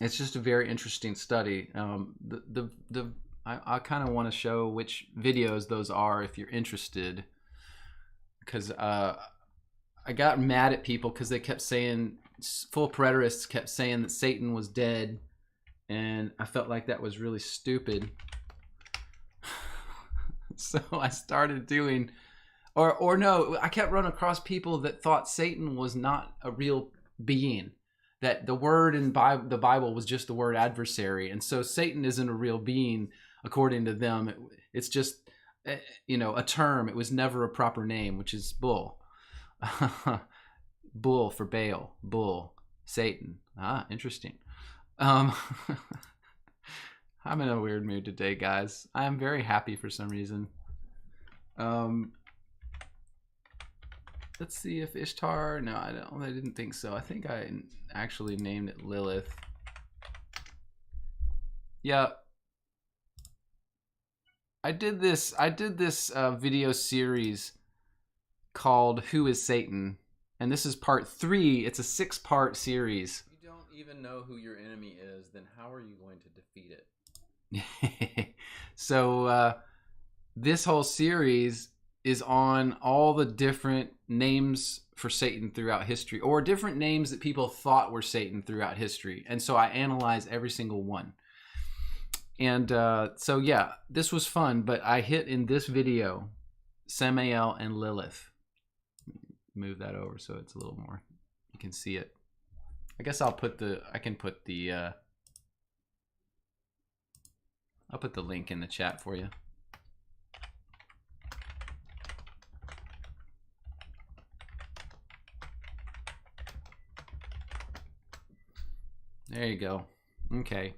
It's just a very interesting study. I kind of want to show which videos those are if you're interested, because I got mad at people because they kept saying, full preterists kept saying that Satan was dead, and I felt like that was really stupid. So I started doing, or no, I kept running across people that thought Satan was not a real being. That the word in the Bible was just the word adversary. And so Satan isn't a real being, according to them. It's just, a term. It was never a proper name, which is bull. Bull for Baal. Bull. Satan. Ah, interesting. I'm in a weird mood today, guys. I am very happy for some reason. Let's see if Ishtar... No, I didn't think so. I think I actually named it Lilith. Yeah. I did this video series called Who is Satan? And this is part 3. It's a 6-part series. If you don't even know who your enemy is, then how are you going to defeat it? So this whole series is on all the different names for Satan throughout history, or different names that people thought were Satan throughout history. And so I analyze every single one. And so yeah, this was fun, but I hit in this video Samael and Lilith. Move that over so it's a little more, you can see it. I guess I'll put the I'll put the link in the chat for you. There you go. Okay.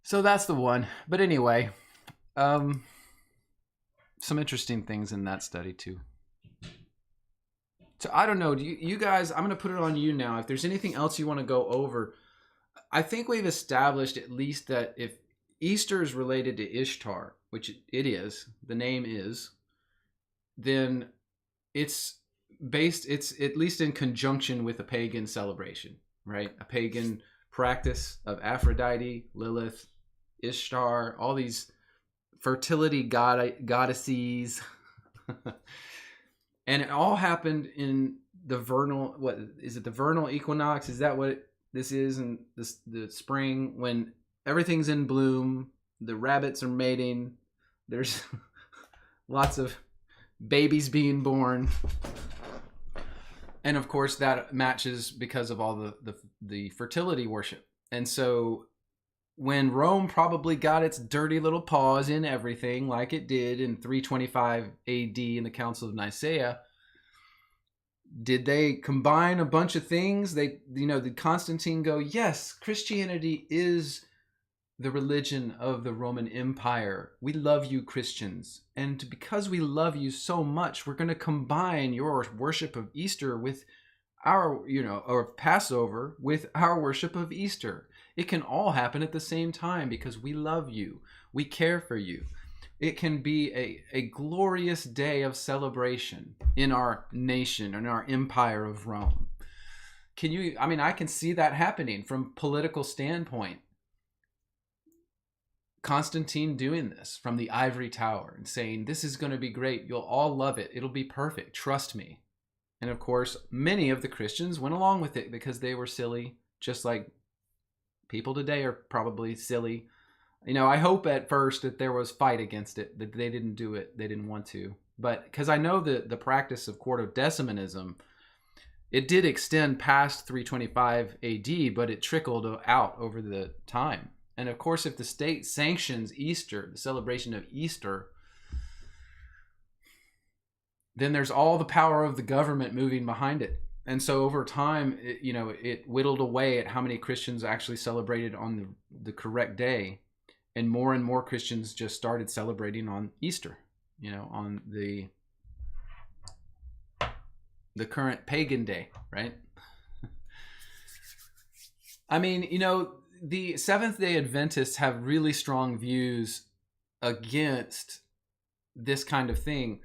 So that's the one. But anyway, some interesting things in that study too. So I don't know. Do you guys? I'm going to put it on you now. If there's anything else you want to go over, I think we've established at least that if Easter is related to Ishtar, which it is, the name is, then it's based. It's at least in conjunction with a pagan celebration, right? A pagan practice of Aphrodite, Lilith, Ishtar, all these fertility goddesses. And it all happened in the vernal, what is it, the vernal equinox? Is that what this is? And the spring, when everything's in bloom, the rabbits are mating, there's lots of babies being born. And of course that matches because of all the fertility worship. And so when Rome probably got its dirty little paws in everything, like it did in 325 AD in the Council of Nicaea, did they combine a bunch of things? Did Constantine go, yes, Christianity is the religion of the Roman Empire. We love you, Christians. And because we love you so much, we're going to combine your worship of Easter with our, or Passover with our worship of Easter. It can all happen at the same time because we love you. We care for you. It can be a glorious day of celebration in our nation, in our empire of Rome. I can see that happening from political standpoint. Constantine doing this from the ivory tower and saying, this is going to be great. You'll all love it. It'll be perfect. Trust me. And of course, many of the Christians went along with it because they were silly, just like people today are probably silly. I hope at first that there was fight against it, that they didn't do it. They didn't want to. But because I know that the practice of quartodecimanism, it did extend past 325 AD, but it trickled out over the time. And of course, if the state sanctions Easter, the celebration of Easter, then there's all the power of the government moving behind it. And so over time, it whittled away at how many Christians actually celebrated on the correct day. And more Christians just started celebrating on Easter, on the current pagan day, right? I mean, the Seventh-day Adventists have really strong views against this kind of thing.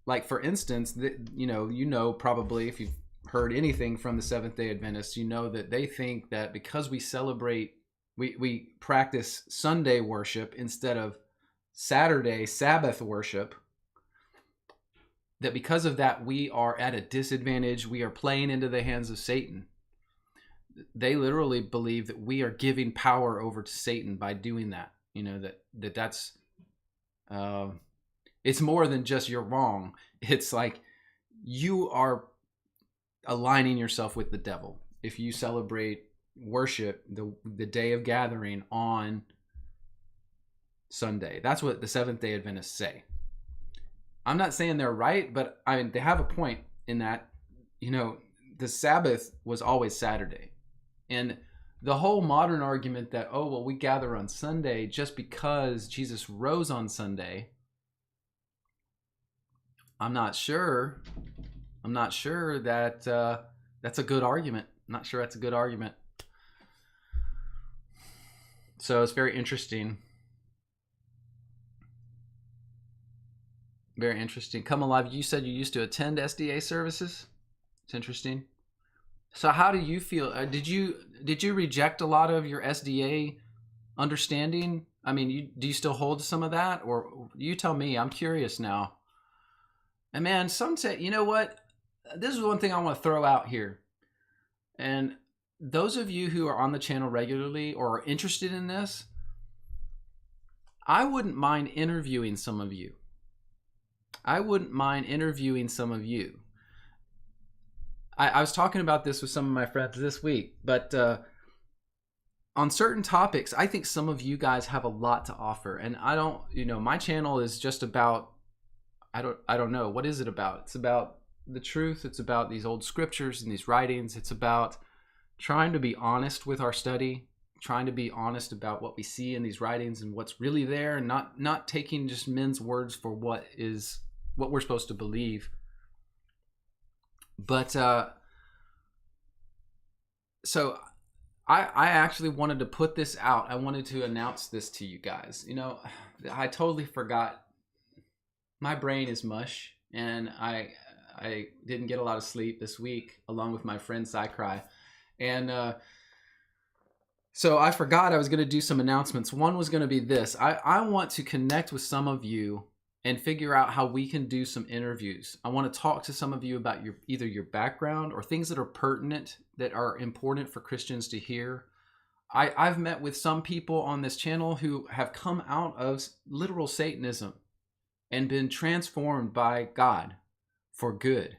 Like, for instance, probably if you've heard anything from the Seventh-day Adventists, that they think that because we celebrate, we practice Sunday worship instead of Saturday Sabbath worship, that because of that, we are at a disadvantage. We are playing into the hands of Satan. They literally believe that we are giving power over to Satan by doing that. That's it's more than just you're wrong. It's like you are aligning yourself with the devil if you celebrate worship the day of gathering on Sunday. That's what the Seventh-day Adventists say. I'm not saying they're right, but they have a point in that, the Sabbath was always Saturday. And the whole modern argument that, we gather on Sunday just because Jesus rose on Sunday, I'm not sure that that's a good argument. I'm not sure that's a good argument. So it's very interesting. Very interesting. Come Alive, you said you used to attend SDA services. It's interesting. So how do you feel? Did you reject a lot of your SDA understanding? I mean, do you still hold some of that? Or you tell me. I'm curious now. And man, some say, you know what? This is one thing I want to throw out here. And those of you who are on the channel regularly or are interested in this, I wouldn't mind interviewing some of you. I was talking about this with some of my friends this week, but on certain topics, I think some of you guys have a lot to offer. And I don't, my channel is just about, I don't know, what is it about? It's about the truth. It's about these old scriptures and these writings. It's about trying to be honest with our study, trying to be honest about what we see in these writings and what's really there, and not taking just men's words for what we're supposed to believe. But so I actually wanted to put this out. I wanted to announce this to you guys. You know, I totally forgot. My brain is mush, and I didn't get a lot of sleep this week, along with my friend Cry. And so I forgot I was going to do some announcements. One was going to be this. I want to connect with some of you and figure out how we can do some interviews. I want to talk to some of you about either your background or things that are pertinent, that are important for Christians to hear. I've met with some people on this channel who have come out of literal Satanism and been transformed by God for good.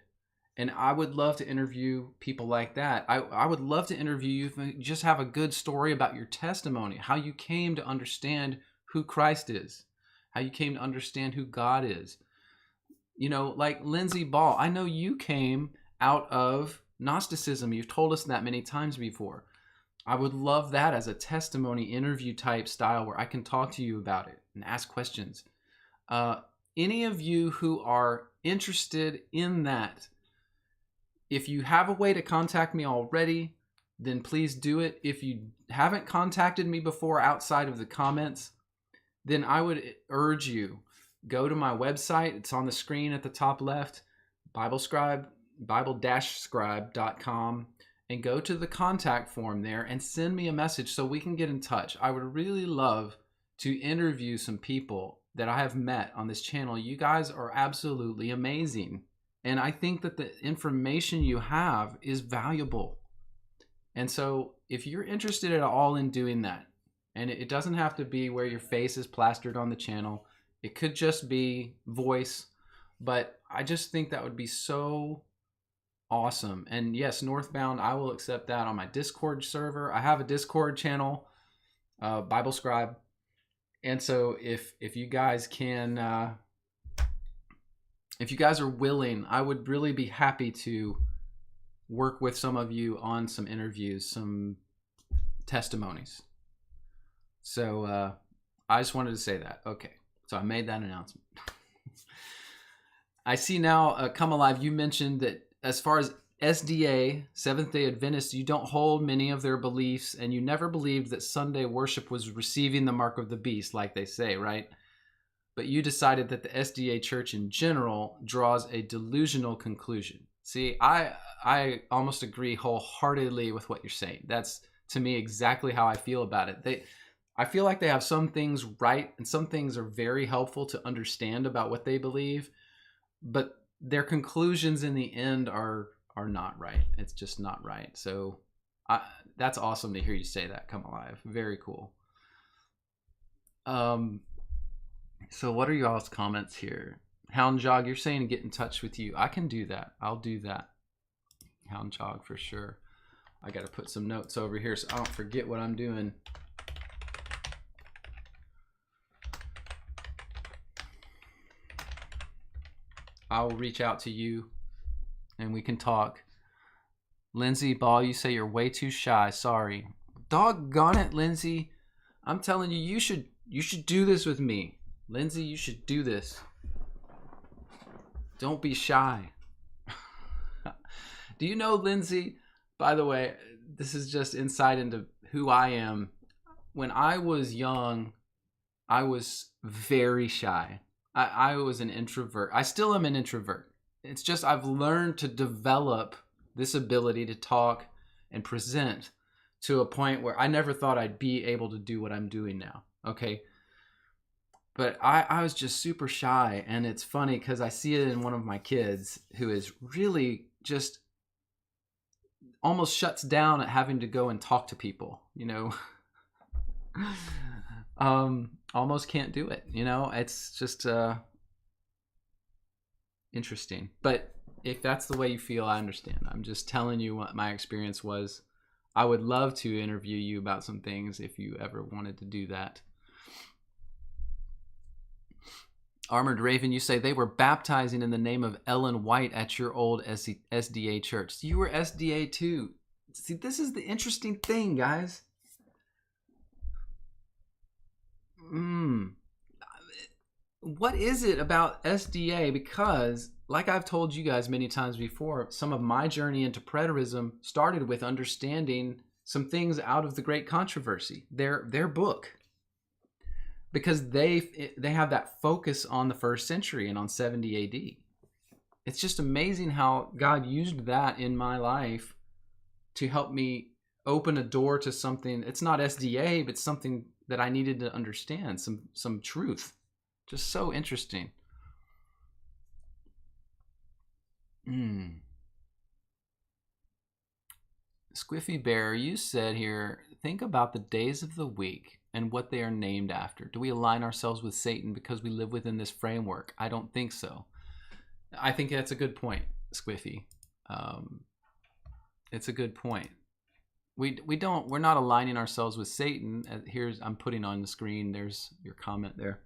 And I would love to interview people like that. I would love to interview you if you just have a good story about your testimony, how you came to understand who Christ is, how you came to understand who God is. You know, like Lindsay Ball, I know you came out of Gnosticism. You've told us that many times before. I would love that as a testimony interview type style where I can talk to you about it and ask questions. Any of you who are interested in that, if you have a way to contact me already, then please do it. If you haven't contacted me before outside of the comments, then I would urge you, go to my website. It's on the screen at the top left, bible-scribe.com, and go to the contact form there and send me a message so we can get in touch. I would really love to interview some people that I have met on this channel. You guys are absolutely amazing. And I think that the information you have is valuable. And so if you're interested at all in doing that, and it doesn't have to be where your face is plastered on the channel, it could just be voice, but I just think that would be so awesome. And yes, Northbound, I will accept that on my Discord server. I have a Discord channel, Bible Scribe. And so if you guys can, if you guys are willing, I would really be happy to work with some of you on some interviews, some testimonies. So I just wanted to say that. Okay, so I made that announcement. I see now, Come Alive, you mentioned that as far as SDA, Seventh-day Adventists, you don't hold many of their beliefs, and you never believed that Sunday worship was receiving the mark of the beast, like they say, right? But you decided that the SDA church in general draws a delusional conclusion. See, I almost agree wholeheartedly with what you're saying. That's, to me, exactly how I feel about it. I feel like they have some things right, and some things are very helpful to understand about what they believe, but their conclusions in the end are not right. It's just not right. So that's awesome to hear you say that, Come Alive. Very cool. So what are y'all's comments here? Hound Jog, you're saying to get in touch with you. I can do that. I'll do that. Hound Jog for sure. I got to put some notes over here so I don't forget what I'm doing. I'll reach out to you and we can talk. Lindsay Ball, you say you're way too shy. Sorry. Doggone it, Lindsay. I'm telling you, you should do this with me. Lindsay, you should do this. Don't be shy. Do you know, Lindsay, by the way, this is just insight into who I am. When I was young, I was very shy. I was an introvert. I still am an introvert. It's just I've learned to develop this ability to talk and present to a point where I never thought I'd be able to do what I'm doing now. Okay. But I was just super shy. And it's funny because I see it in one of my kids who is really just almost shuts down at having to go and talk to people, you know. Almost can't do it, you know. It's just interesting. But if that's the way you feel, I understand. I'm just telling you what my experience was. I would love to interview you about some things if you ever wanted to do that. Armored Raven, you say they were baptizing in the name of Ellen White at your old SDA church. You were SDA too. See, this is the interesting thing, guys. What is it about SDA? Because, like I've told you guys many times before, some of my journey into preterism started with understanding some things out of the Great Controversy, their book, because they have that focus on the first century and on 70 AD. It's just amazing how God used that in my life to help me open a door to something. It's not SDA, but something that I needed to understand, some truth. Just so interesting. Squiffy Bear, you said here, think about the days of the week and what they are named after. Do we align ourselves with Satan because we live within this framework? I don't think so. I think that's a good point, Squiffy. It's a good point. We're not aligning ourselves with Satan. I'm putting on the screen, there's your comment there.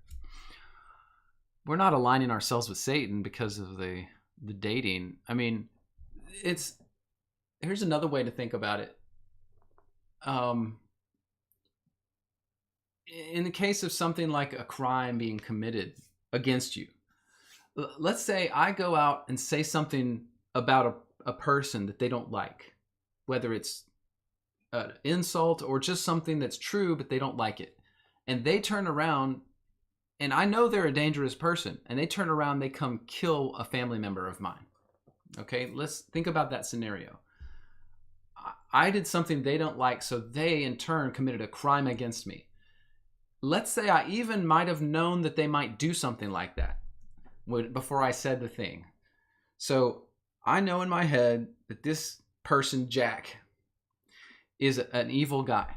We're not aligning ourselves with Satan because of the dating. I mean, here's another way to think about it. In the case of something like a crime being committed against you, let's say I go out and say something about a person that they don't like, whether it's an insult or just something that's true, but they don't like it. And they turn around, and I know they're a dangerous person, and they turn around, they come kill a family member of mine. Okay, let's think about that scenario. I did something they don't like, so they in turn committed a crime against me. Let's say I even might have known that they might do something like that before I said the thing. So I know in my head that this person, Jack, is an evil guy.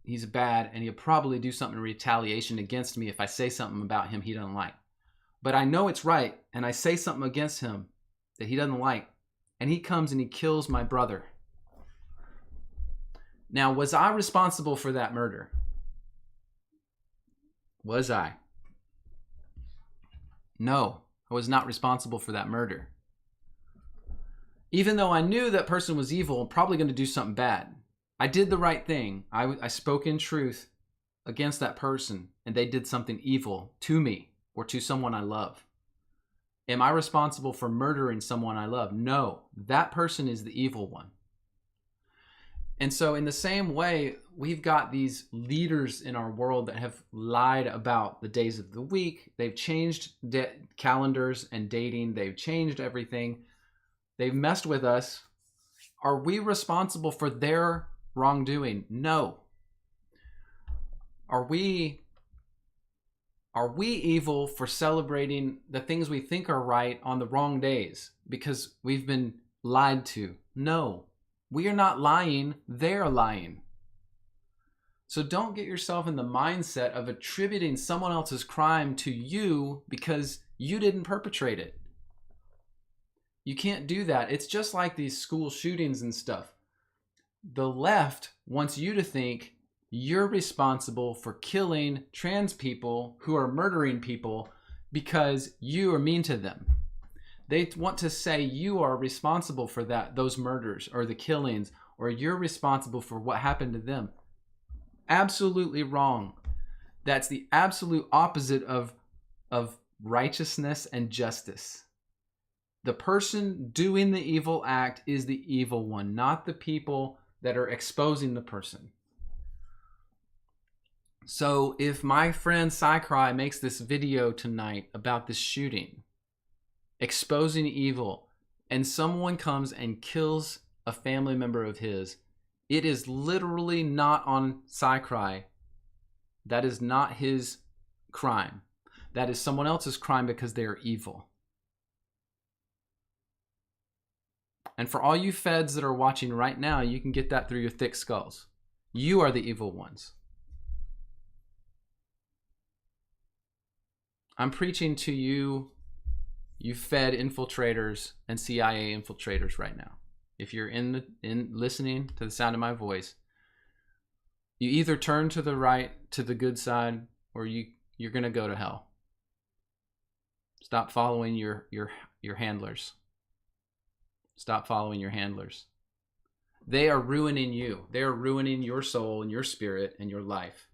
He's bad, and he'll probably do something in retaliation against me if I say something about him he doesn't like. But I know it's right, and I say something against him that he doesn't like, and he comes and he kills my brother. Now, was I responsible for that murder? Was I? No, I was not responsible for that murder. Even though I knew that person was evil and probably going to do something bad, I did the right thing. I spoke in truth against that person, and they did something evil to me or to someone I love. Am I responsible for murdering someone I love? No, that person is the evil one. And so in the same way, we've got these leaders in our world that have lied about the days of the week. They've changed calendars and dating. They've changed everything. They've messed with us. Are we responsible for their wrongdoing? No. Are we evil for celebrating the things we think are right on the wrong days because we've been lied to? No. We are not lying, they're lying. So don't get yourself in the mindset of attributing someone else's crime to you because you didn't perpetrate it. You can't do that. It's just like these school shootings and stuff. The left wants you to think you're responsible for killing trans people who are murdering people because you are mean to them. They want to say you are responsible for those murders or the killings, or you're responsible for what happened to them. Absolutely wrong. That's the absolute opposite of righteousness and justice. The person doing the evil act is the evil one, not the people that are exposing the person. So if my friend Psycry makes this video tonight about this shooting, exposing evil, and someone comes and kills a family member of his, it is literally not on Psycry. That is not his crime. That is someone else's crime because they are evil. And for all you feds that are watching right now, you can get that through your thick skulls. You are the evil ones. I'm preaching to you, you Fed infiltrators and CIA infiltrators right now. If you're in listening to the sound of my voice, you either turn to the right, to the good side, or you're going to go to hell. Stop following your handlers. Stop following your handlers. They are ruining you. They are ruining your soul and your spirit and your life.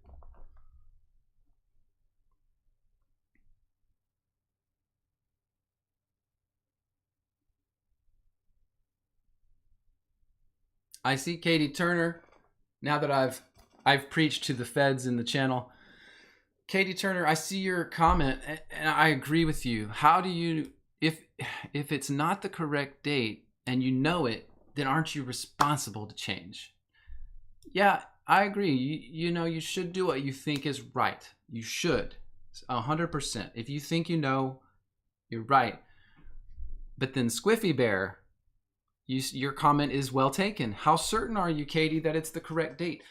I see Katie Turner. Now that I've preached to the feds in the channel, Katie Turner, I see your comment, and I agree with you. How do you, if it's not the correct date and you know it, then aren't you responsible to change? Yeah, I agree. You know, you should do what you think is right. You should, 100%. If you think you know, you're right. But then Squiffy Bear, your comment is well taken. How certain are you, Katie, that it's the correct date?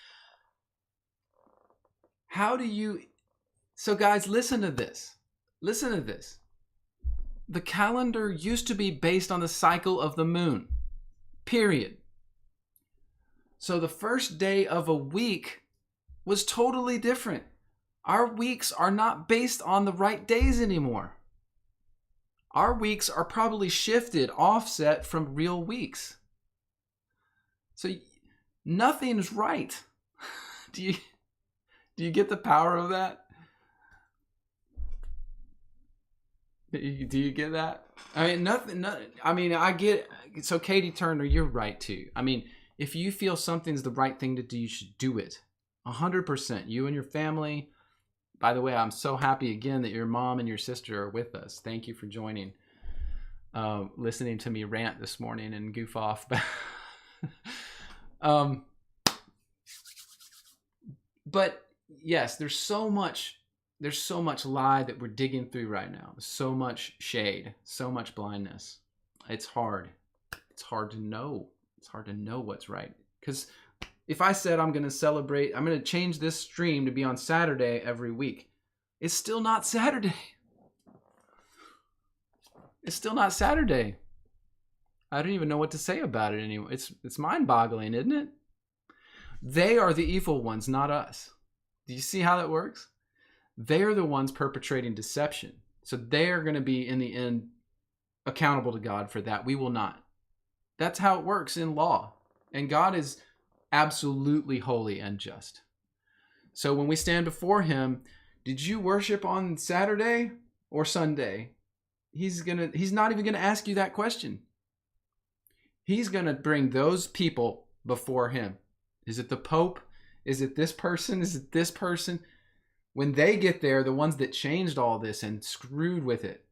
How do you... So guys, listen to this. Listen to this. The calendar used to be based on the cycle of the moon. Period. So the first day of a week was totally different. Our weeks are not based on the right days anymore. Our weeks are probably shifted, offset from real weeks. So nothing's right. Do you get the power of that? Do you get that? I mean, nothing. I mean, I get. So, Katie Turner, you're right too. I mean, if you feel something's the right thing to do, you should do it. 100%. You and your family. By the way, I'm so happy again that your mom and your sister are with us. Thank you for joining, listening to me rant this morning and goof off. But yes, there's so much lie that we're digging through right now. So much shade, so much blindness. It's hard. It's hard to know. It's hard to know what's right. Because if I said I'm going to change this stream to be on Saturday every week, it's still not Saturday. It's still not Saturday. I don't even know what to say about it anymore. It's mind-boggling, isn't it? They are the evil ones, not us. Do you see how that works? They're the ones perpetrating deception. So they are going to be, in the end, accountable to God for that. We will not. That's how it works in law. And God is absolutely holy and just. So when we stand before him, did you worship on Saturday or Sunday? He's not even going to ask you that question. He's going to bring those people before him. Is it the Pope? Is it this person? Is it this person? When they get there, the ones that changed all this and screwed with it,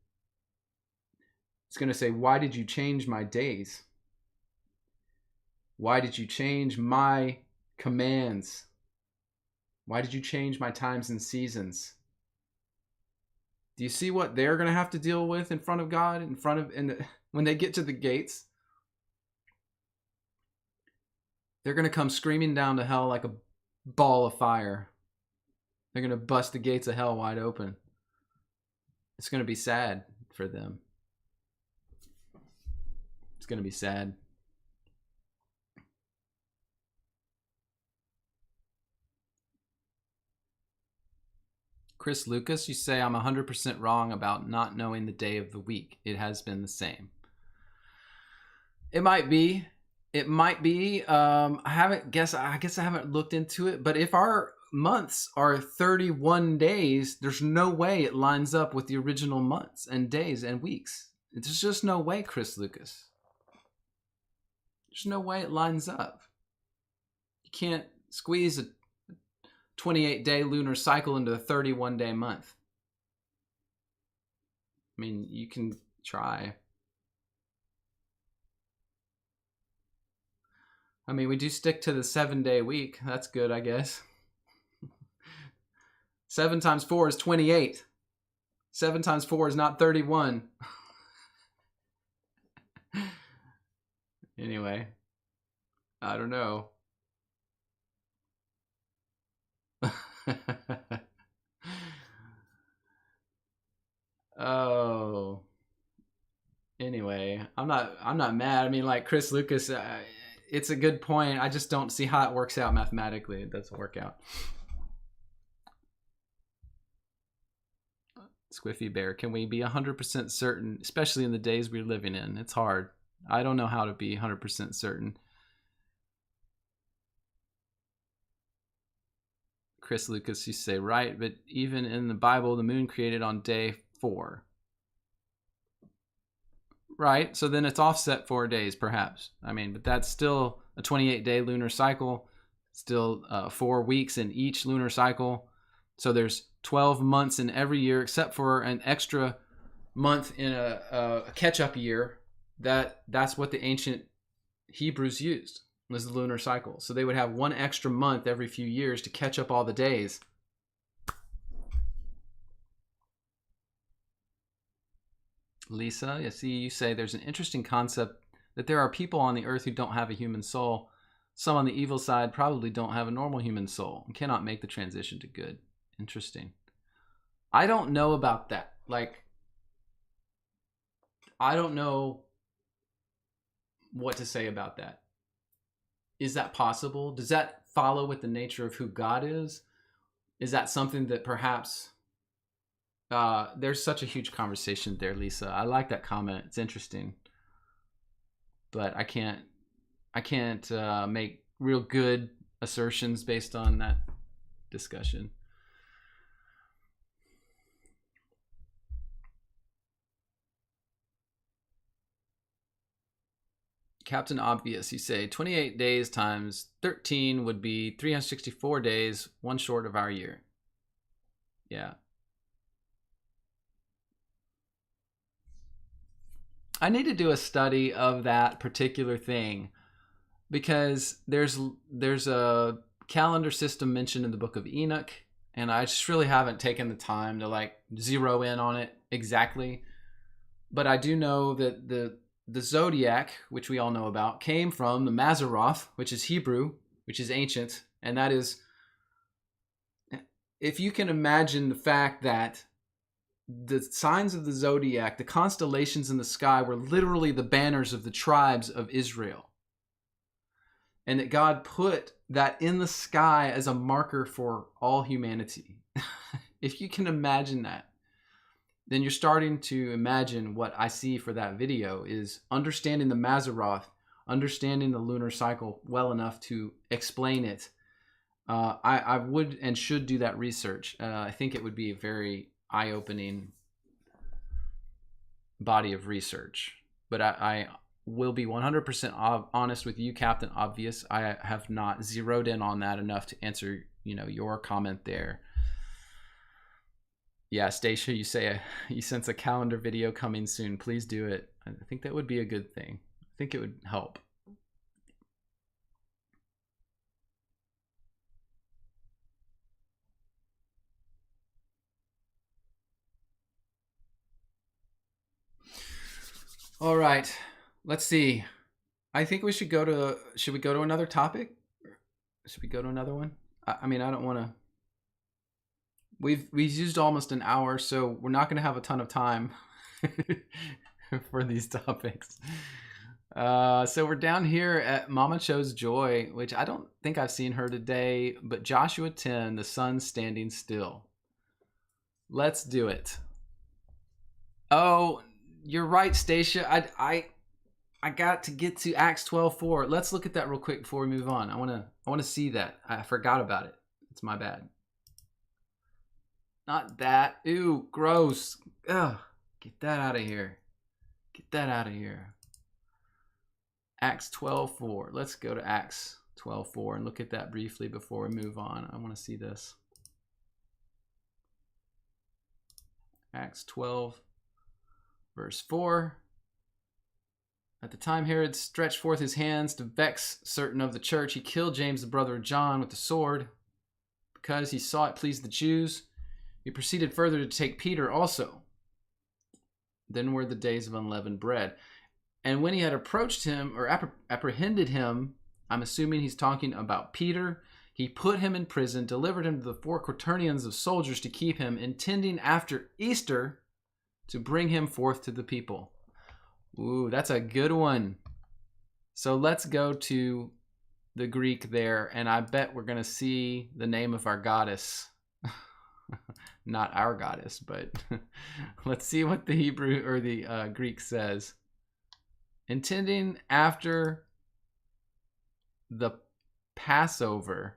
it's going to say, why did you change my days? Why did you change my commands? Why did you change my times and seasons? Do you see what they're going to have to deal with in front of God, when they get to the gates? They're going to come screaming down to hell like a ball of fire. They're going to bust the gates of hell wide open. It's going to be sad for them. It's going to be sad. Chris Lucas, you say I'm 100% wrong about not knowing the day of the week. It has been the same. It might be. It might be. I guess I haven't looked into it. But if our months are 31 days, there's no way it lines up with the original months and days and weeks. There's just no way, Chris Lucas. There's no way it lines up. You can't squeeze a 28-day lunar cycle into a 31-day month. I mean, you can try. I mean, we do stick to the 7-day week. That's good, I guess. 7 times 4 is 28. 7 times 4 is not 31. Anyway, I don't know. Oh. Anyway, I'm not mad. I mean, like Chris Lucas, it's a good point. I just don't see how it works out mathematically. It doesn't work out. Squiffy Bear, can we be 100% certain, especially in the days we're living in? It's hard. I don't know how to be 100% certain. Chris Lucas, you say, right, but even in the Bible, the moon created on day 4. Right, so then it's offset 4 days, perhaps. I mean, but that's still a 28-day lunar cycle, still 4 weeks in each lunar cycle. So there's 12 months in every year, except for an extra month in a catch-up year. That's what the ancient Hebrews used, was the lunar cycle. So they would have one extra month every few years to catch up all the days. Lisa, I see you say there's an interesting concept that there are people on the earth who don't have a human soul. Some on the evil side probably don't have a normal human soul and cannot make the transition to good. Interesting. I don't know about that. Like, I don't know what to say about that. Is that possible? Does that follow with the nature of who God is? Is that something that perhaps there's such a huge conversation there, Lisa. I like that comment. It's interesting, but I can't make real good assertions based on that discussion. Captain Obvious, you say 28 days times 13 would be 364 days, one short of our year. Yeah. I need to do a study of that particular thing, because there's a calendar system mentioned in the book of Enoch, and I just really haven't taken the time to like zero in on it exactly. But I do know that the zodiac, which we all know about, came from the Mazzaroth, which is Hebrew, which is ancient, and that is, if you can imagine the fact that the signs of the zodiac, the constellations in the sky, were literally the banners of the tribes of Israel. And that God put that in the sky as a marker for all humanity. If you can imagine that, then you're starting to imagine what I see for that video is understanding the Mazzaroth, understanding the lunar cycle well enough to explain it. I would and should do that research. I think it would be a very eye-opening body of research. But I will be 100% honest with you, Captain Obvious. I have not zeroed in on that enough to answer, your comment there. Yeah, Stacia, you say you sense a calendar video coming soon. Please do it. I think that would be a good thing. I think it would help. All right, let's see. I think we should go to. Should we go to another topic? Should we go to another one? I mean, I don't want to. We've used almost an hour, so we're not going to have a ton of time for these topics. So we're down here at Mama Chose Joy, which I don't think I've seen her today, but Joshua 10, the sun standing still. Let's do it. Oh, you're right, Stacia. I got to get to Acts 12:4. Let's look at that real quick before we move on. I want to see that. I forgot about it. It's my bad. Not that. Ew, gross. Ugh. Get that out of here. Get that out of here. Acts 12:4. Let's go to Acts 12:4 and look at that briefly before we move on. I want to see this. Acts 12, verse 4. At the time Herod stretched forth his hands to vex certain of the church, he killed James, the brother of John, with the sword. Because he saw it pleased the Jews, he proceeded further to take Peter also. Then were the days of unleavened bread. And when he had approached him, or apprehended him, I'm assuming he's talking about Peter, he put him in prison, delivered him to the 4 quaternions of soldiers to keep him, intending after Easter to bring him forth to the people. Ooh, that's a good one. So let's go to the Greek there, and I bet we're going to see the name of our goddess. Not our goddess, but let's see what the Hebrew or the Greek says. Intending after the Passover.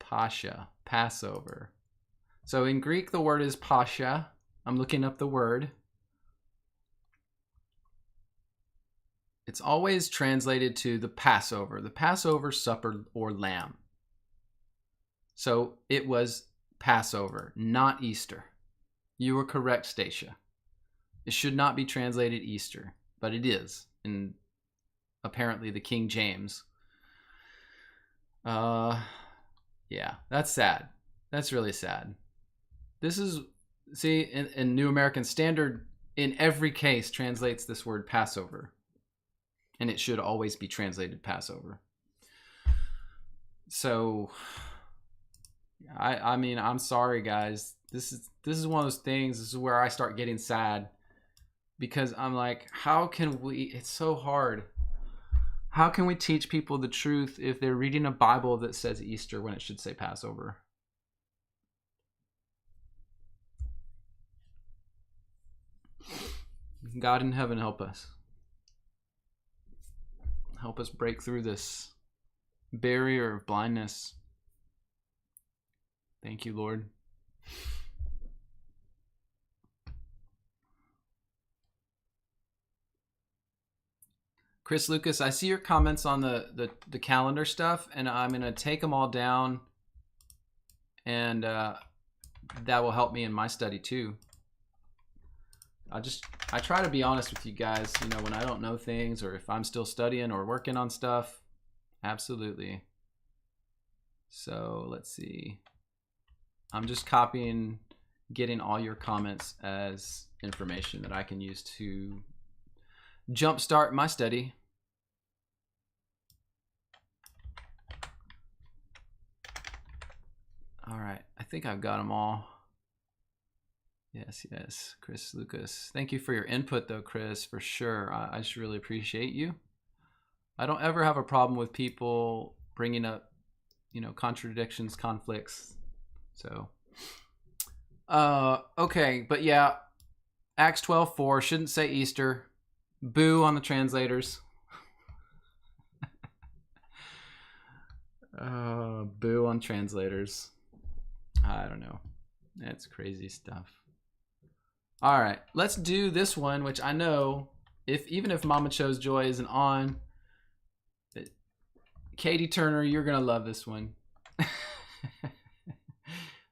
Pascha, Passover. So in Greek, the word is Pascha. I'm looking up the word. It's always translated to the Passover supper or lamb. So it was Passover, not Easter. You were correct, Stacia. It should not be translated Easter, but it is in apparently the King James. Yeah, that's sad. That's really sad. This is, see, in New American Standard, in every case translates this word Passover. And it should always be translated Passover. So, I mean, I'm sorry, guys. This is one of those things. This is where I start getting sad, because I'm like, how can we? It's so hard. How can we teach people the truth if they're reading a Bible that says Easter when it should say Passover? God in heaven, help us. Help us break through this barrier of blindness. Thank you, Lord. Chris Lucas, I see your comments on the calendar stuff, and I'm going to take them all down, and that will help me in my study too. I try to be honest with you guys, you know, when I don't know things, or if I'm still studying or working on stuff. Absolutely. So let's see. I'm just copying, getting all your comments as information that I can use to jumpstart my study. All right, I think I've got them all. Yes, Chris Lucas. Thank you for your input, though, Chris, for sure. I just really appreciate you. I don't ever have a problem with people bringing up, you know, contradictions, conflicts. So, okay, but yeah, Acts 12:4 shouldn't say Easter. Boo on the translators. Boo on translators. I don't know. That's crazy stuff. All right, let's do this one, which I know, even if Mama Chose Joy isn't on, Katie Turner, you're gonna love this one.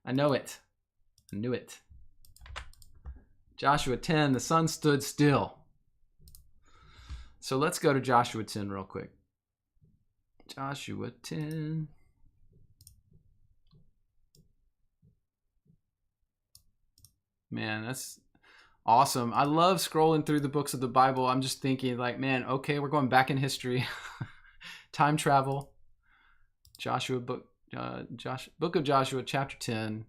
I know it. I knew it. Joshua 10, the sun stood still. So let's go to Joshua 10 real quick. Joshua 10. Man, that's awesome. I love scrolling through the books of the Bible. I'm just thinking like, man, okay, we're going back in history. Time travel. Book of Joshua, chapter 10.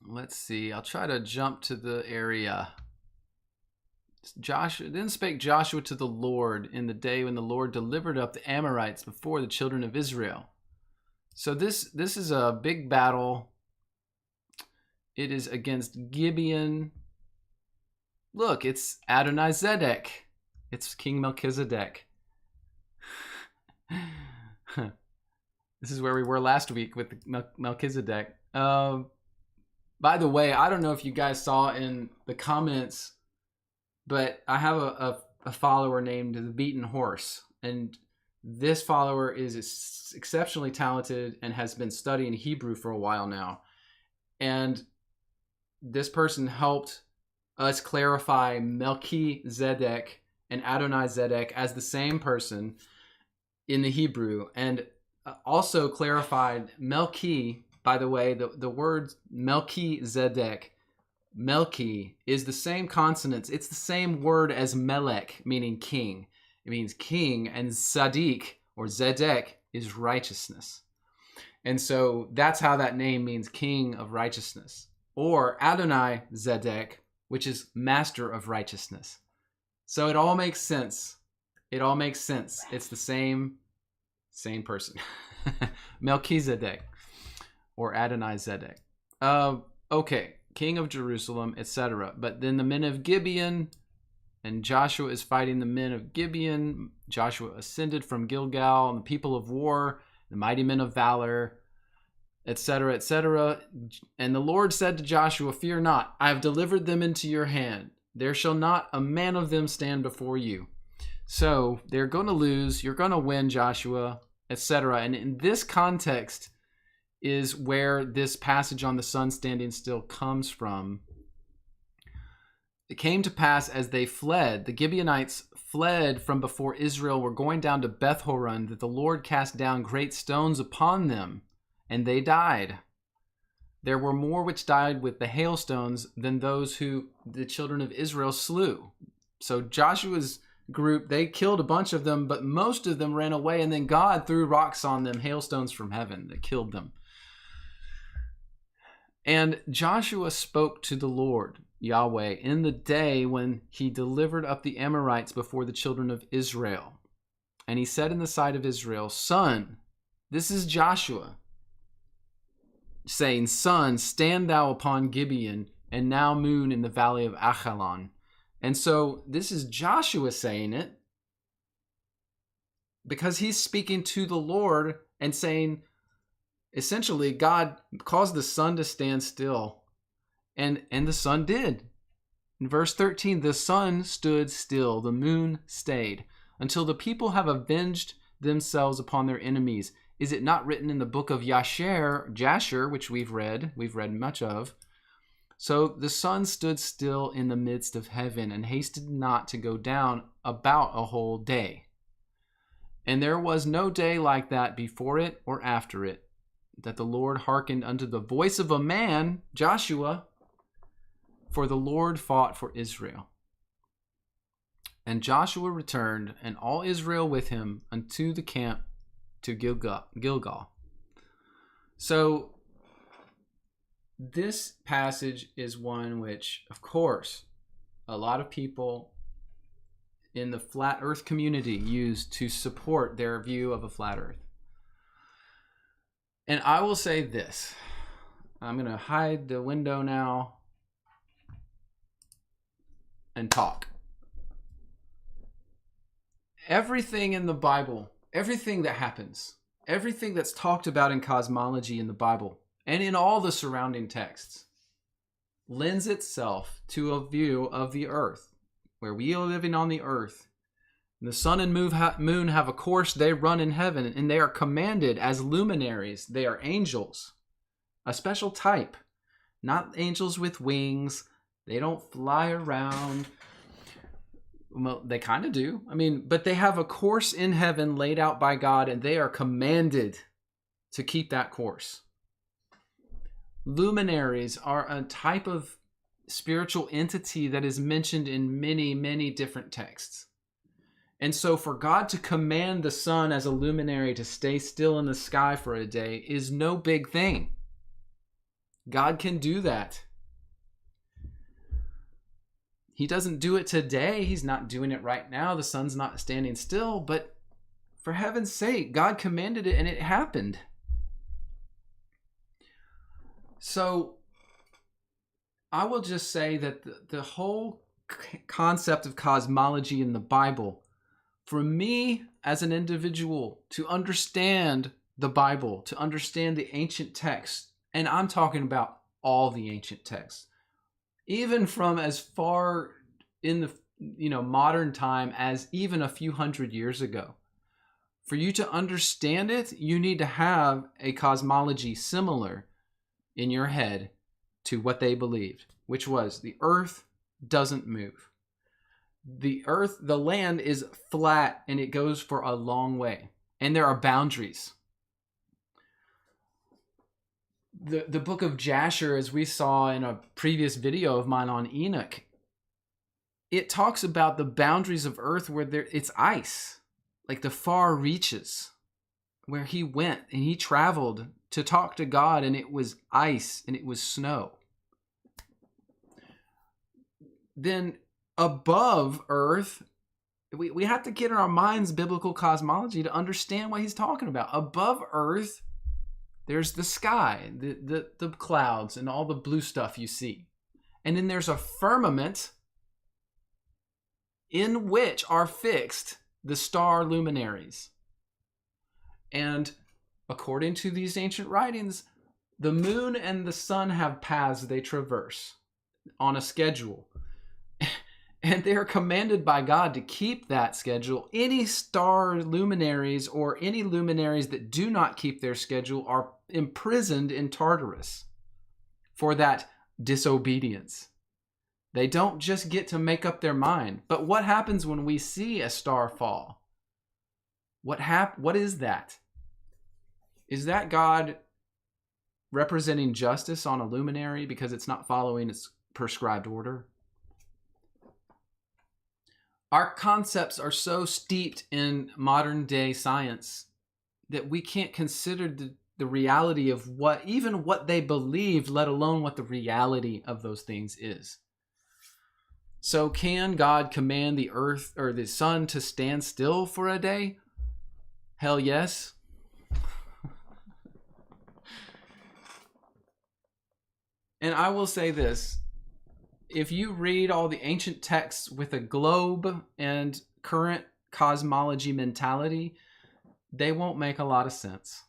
Let's see. I'll try to jump to the area. Then spake Joshua to the Lord in the day when the Lord delivered up the Amorites before the children of Israel. So this is a big battle. It is against Gibeon. Look, it's Adonai-Zedek. It's King Melchizedek. This is where we were last week with Melchizedek. By the way, I don't know if you guys saw in the comments, but I have a follower named the Beaten Horse. And this follower is exceptionally talented and has been studying Hebrew for a while now. And this person helped us clarify Melchizedek and Adonai-Zedek as the same person in the Hebrew, and also clarified Melchi. By the way, the word Melchizedek, Melchi, is the same consonants. It's the same word as Melech, meaning king. It means king, and Sadiq, or Zedek, is righteousness. And so that's how that name means king of righteousness. Or Adonai-Zedek, which is master of righteousness. So it all makes sense. It all makes sense. It's the same person. Melchizedek, or Adonai-Zedek. Okay, king of Jerusalem, etc. But then the men of Gibeon, and Joshua is fighting the men of Gibeon. Joshua ascended from Gilgal, and the people of war the mighty men of valor, etc., etc. And the Lord said to Joshua, fear not, I have delivered them into your hand. There shall not a man of them stand before you. So they're going to lose, you're going to win, Joshua, etc. And in this context is where this passage on the sun standing still comes from. It came to pass as they fled, the Gibeonites fled from before Israel, were going down to Beth-horon, that the Lord cast down great stones upon them, and they died. There were more which died with the hailstones than those who the children of Israel slew. So Joshua's group, they killed a bunch of them, but most of them ran away, and then God threw rocks on them, hailstones from heaven that killed them. And Joshua spoke to the Lord, Yahweh, in the day when he delivered up the Amorites before the children of Israel. And he said in the sight of Israel, Son, this is Joshua, saying, Son, stand thou upon Gibeon, and now moon in the valley of Achalon. And so this is Joshua saying it because he's speaking to the Lord and saying, essentially, God caused the sun to stand still, and the sun did. In verse 13, the sun stood still, the moon stayed, until the people have avenged themselves upon their enemies. Is it not written in the book of Jasher, which we've read much of? So the sun stood still in the midst of heaven and hasted not to go down about a whole day. And there was no day like that before it or after it, that the Lord hearkened unto the voice of a man, Joshua, for the Lord fought for Israel. And Joshua returned, and all Israel with him, unto the camp to Gilgal. So this passage is one which, of course, a lot of people in the flat earth community use to support their view of a flat earth. And I will say this. I'm going to hide the window now and talk. Everything in the Bible, everything that happens, everything that's talked about in cosmology in the Bible and in all the surrounding texts lends itself to a view of the earth, where we are living on the earth. The sun and moon have a course they run in heaven, and they are commanded as luminaries. They are angels, a special type, not angels with wings. They don't fly around. Well, they kind of do. But they have a course in heaven laid out by God, and they are commanded to keep that course. Luminaries are a type of spiritual entity that is mentioned in many, many different texts. And so for God to command the sun as a luminary to stay still in the sky for a day is no big thing. God can do that. He doesn't do it today. He's not doing it right now. The sun's not standing still. But for heaven's sake, God commanded it and it happened. So I will just say that the whole concept of cosmology in the Bible, for me as an individual, to understand the Bible, to understand the ancient texts, and I'm talking about all the ancient texts, even from as far in the modern time as even a few hundred years ago. For you to understand it, you need to have a cosmology similar in your head to what they believed, which was the earth doesn't move. The land is flat and it goes for a long way. And there are boundaries. The book of Jasher, as we saw in a previous video of mine on Enoch, it talks about the boundaries of earth where it's ice, like the far reaches, where he went and he traveled to talk to God, and it was ice and it was snow. Then above earth, we have to get in our minds biblical cosmology to understand what he's talking about. Above earth, there's the sky, the clouds, and all the blue stuff you see. And then there's a firmament in which are fixed the star luminaries. And according to these ancient writings, the moon and the sun have paths they traverse on a schedule. And they are commanded by God to keep that schedule. Any star luminaries or any luminaries that do not keep their schedule are imprisoned in Tartarus for that disobedience. They don't just get to make up their mind. But what happens when we see a star fall? What is that? Is that God representing justice on a luminary because it's not following its prescribed order? Our concepts are so steeped in modern day science that we can't consider the reality of what they believe, let alone what the reality of those things is. So can God command the earth or the sun to stand still for a day? Hell yes. And I will say this. If you read all the ancient texts with a globe and current cosmology mentality, they won't make a lot of sense.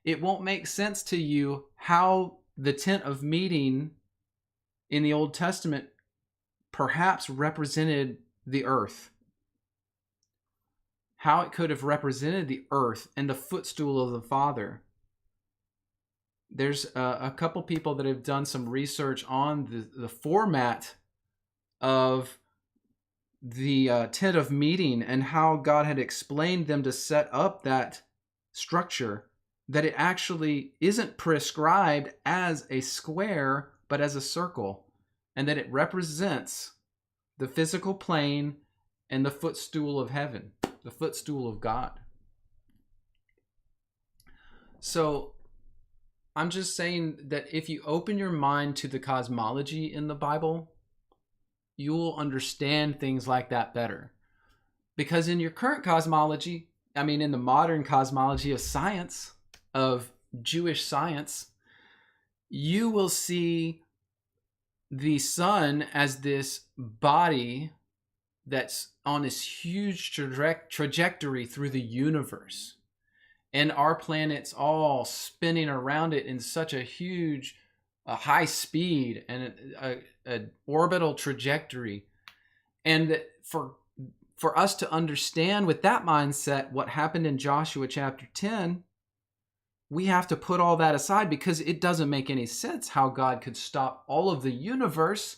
It won't make sense to you how the tent of meeting in the Old Testament perhaps represented the earth. How it could have represented the earth and the footstool of the Father. There's a couple people that have done some research on the format of the tent of meeting and how God had explained them to set up that structure, that it actually isn't prescribed as a square, but as a circle, and that it represents the physical plane and the footstool of heaven, the footstool of God. So I'm just saying that if you open your mind to the cosmology in the Bible, you will understand things like that better. Because in your current cosmology, in the modern cosmology of science, of Jewish science, you will see the sun as this body that's on this huge trajectory through the universe. And our planet's all spinning around it in such a huge, high speed and a orbital trajectory. And for us to understand with that mindset what happened in Joshua chapter 10, we have to put all that aside because it doesn't make any sense how God could stop all of the universe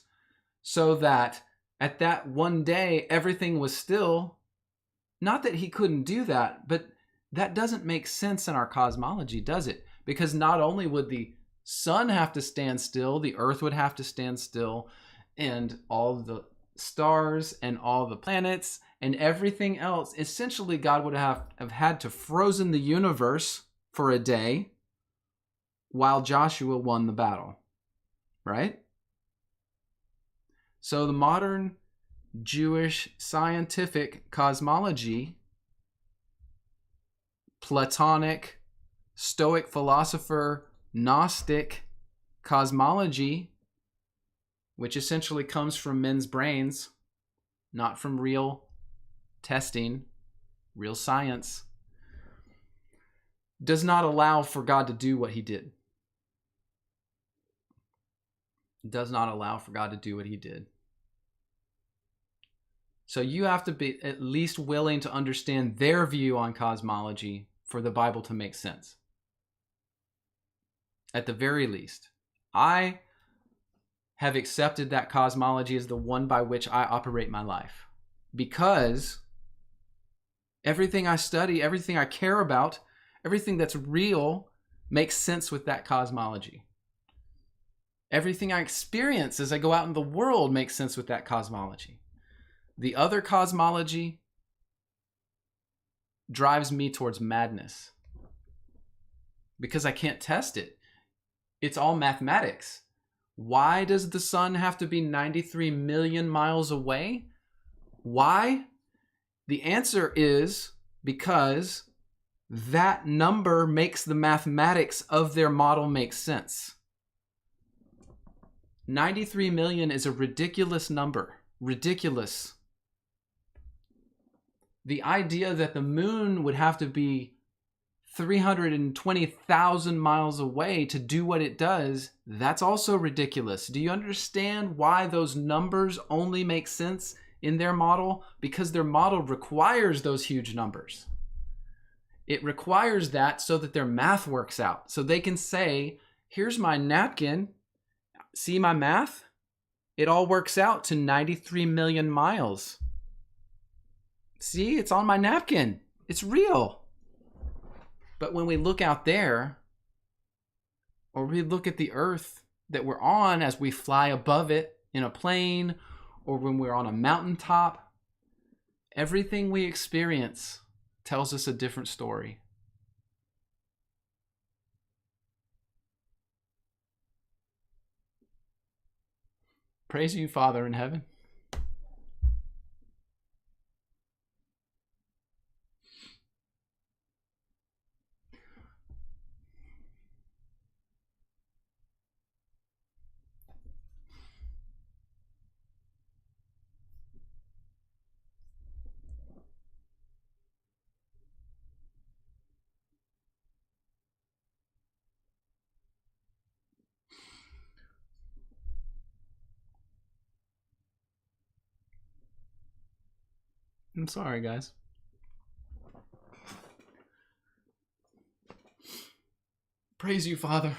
so that at that one day everything was still. Not that he couldn't do that, but that doesn't make sense in our cosmology, does it? Because not only would the sun have to stand still, the earth would have to stand still, and all the stars and all the planets and everything else. Essentially, God would have had to frozen the universe for a day while Joshua won the battle, right? So the modern Jewish scientific cosmology, Platonic, Stoic philosopher, Gnostic cosmology, which essentially comes from men's brains, not from real testing, real science, does not allow for God to do what he did. Does not allow for God to do what he did. So you have to be at least willing to understand their view on cosmology for the Bible to make sense. At the very least, I have accepted that cosmology as the one by which I operate my life. Because everything I study, everything I care about, everything that's real makes sense with that cosmology. Everything I experience as I go out in the world makes sense with that cosmology. The other cosmology drives me towards madness because I can't test it. It's all mathematics. Why does the sun have to be 93 million miles away? Why? The answer is because that number makes the mathematics of their model make sense. 93 million is a ridiculous number. Ridiculous. The idea that the moon would have to be 320,000 miles away to do what it does, that's also ridiculous. Do you understand why those numbers only make sense in their model? Because their model requires those huge numbers. It requires that so that their math works out. So they can say, here's my napkin. See my math? It all works out to 93 million miles. See, it's on my napkin. It's real. But when we look out there, or we look at the earth that we're on as we fly above it in a plane, or when we're on a mountaintop, everything we experience tells us a different story. Praise you, Father in heaven. I'm sorry, guys. Praise you, Father.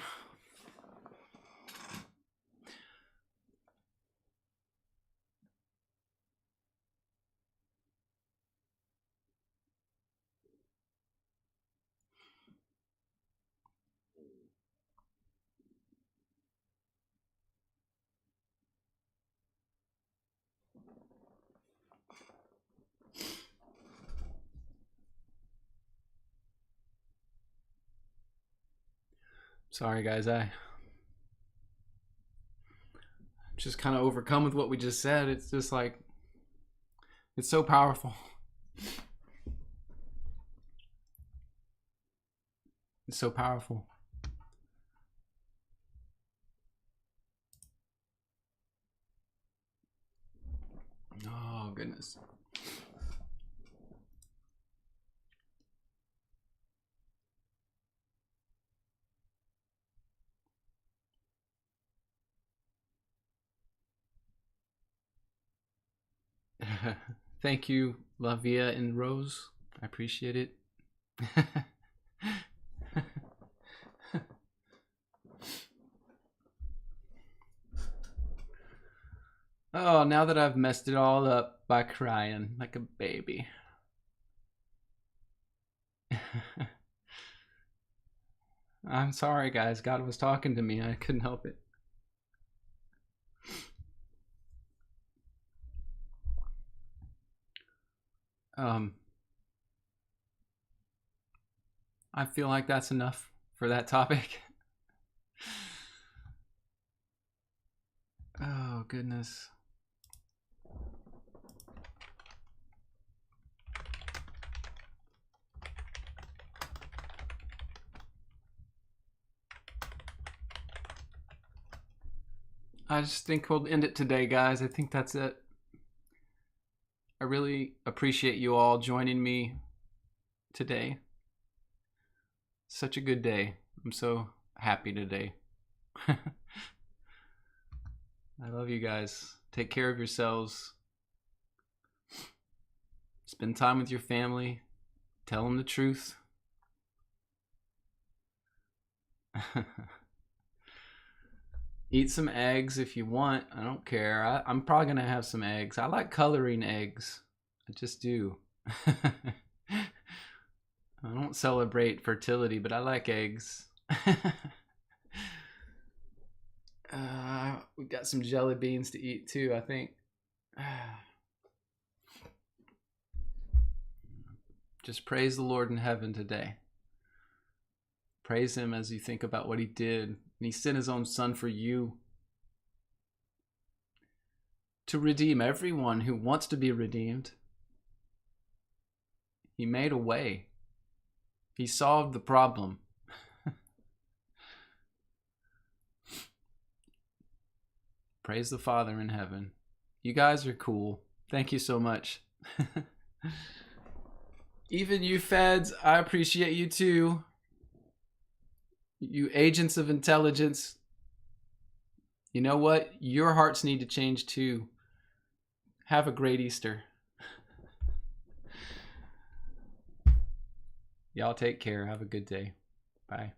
Sorry, guys. I'm just kind of overcome with what we just said. It's just like, it's so powerful. It's so powerful. Oh, goodness. Thank you, Lavia and Rose. I appreciate it. Oh, now that I've messed it all up by crying like a baby. I'm sorry, guys. God was talking to me. I couldn't help it. I feel like that's enough for that topic. Oh, goodness. I just think we'll end it today, guys. I think that's it. I really appreciate you all joining me today. Such a good day. I'm so happy today. I love you guys. Take care of yourselves. Spend time with your family. Tell them the truth. Eat some eggs if you want. I don't care. I'm probably going to have some eggs. I like coloring eggs. I just do. I don't celebrate fertility, but I like eggs. We got some jelly beans to eat too, I think. Just praise the Lord in heaven today. Praise him as you think about what he did. And he sent his own son for you to redeem everyone who wants to be redeemed. He made a way. He solved the problem. Praise the Father in heaven. You guys are cool. Thank you so much. Even you feds, I appreciate you too. You agents of intelligence. You know what? Your hearts need to change too. Have a great Easter. Y'all take care. Have a good day. Bye.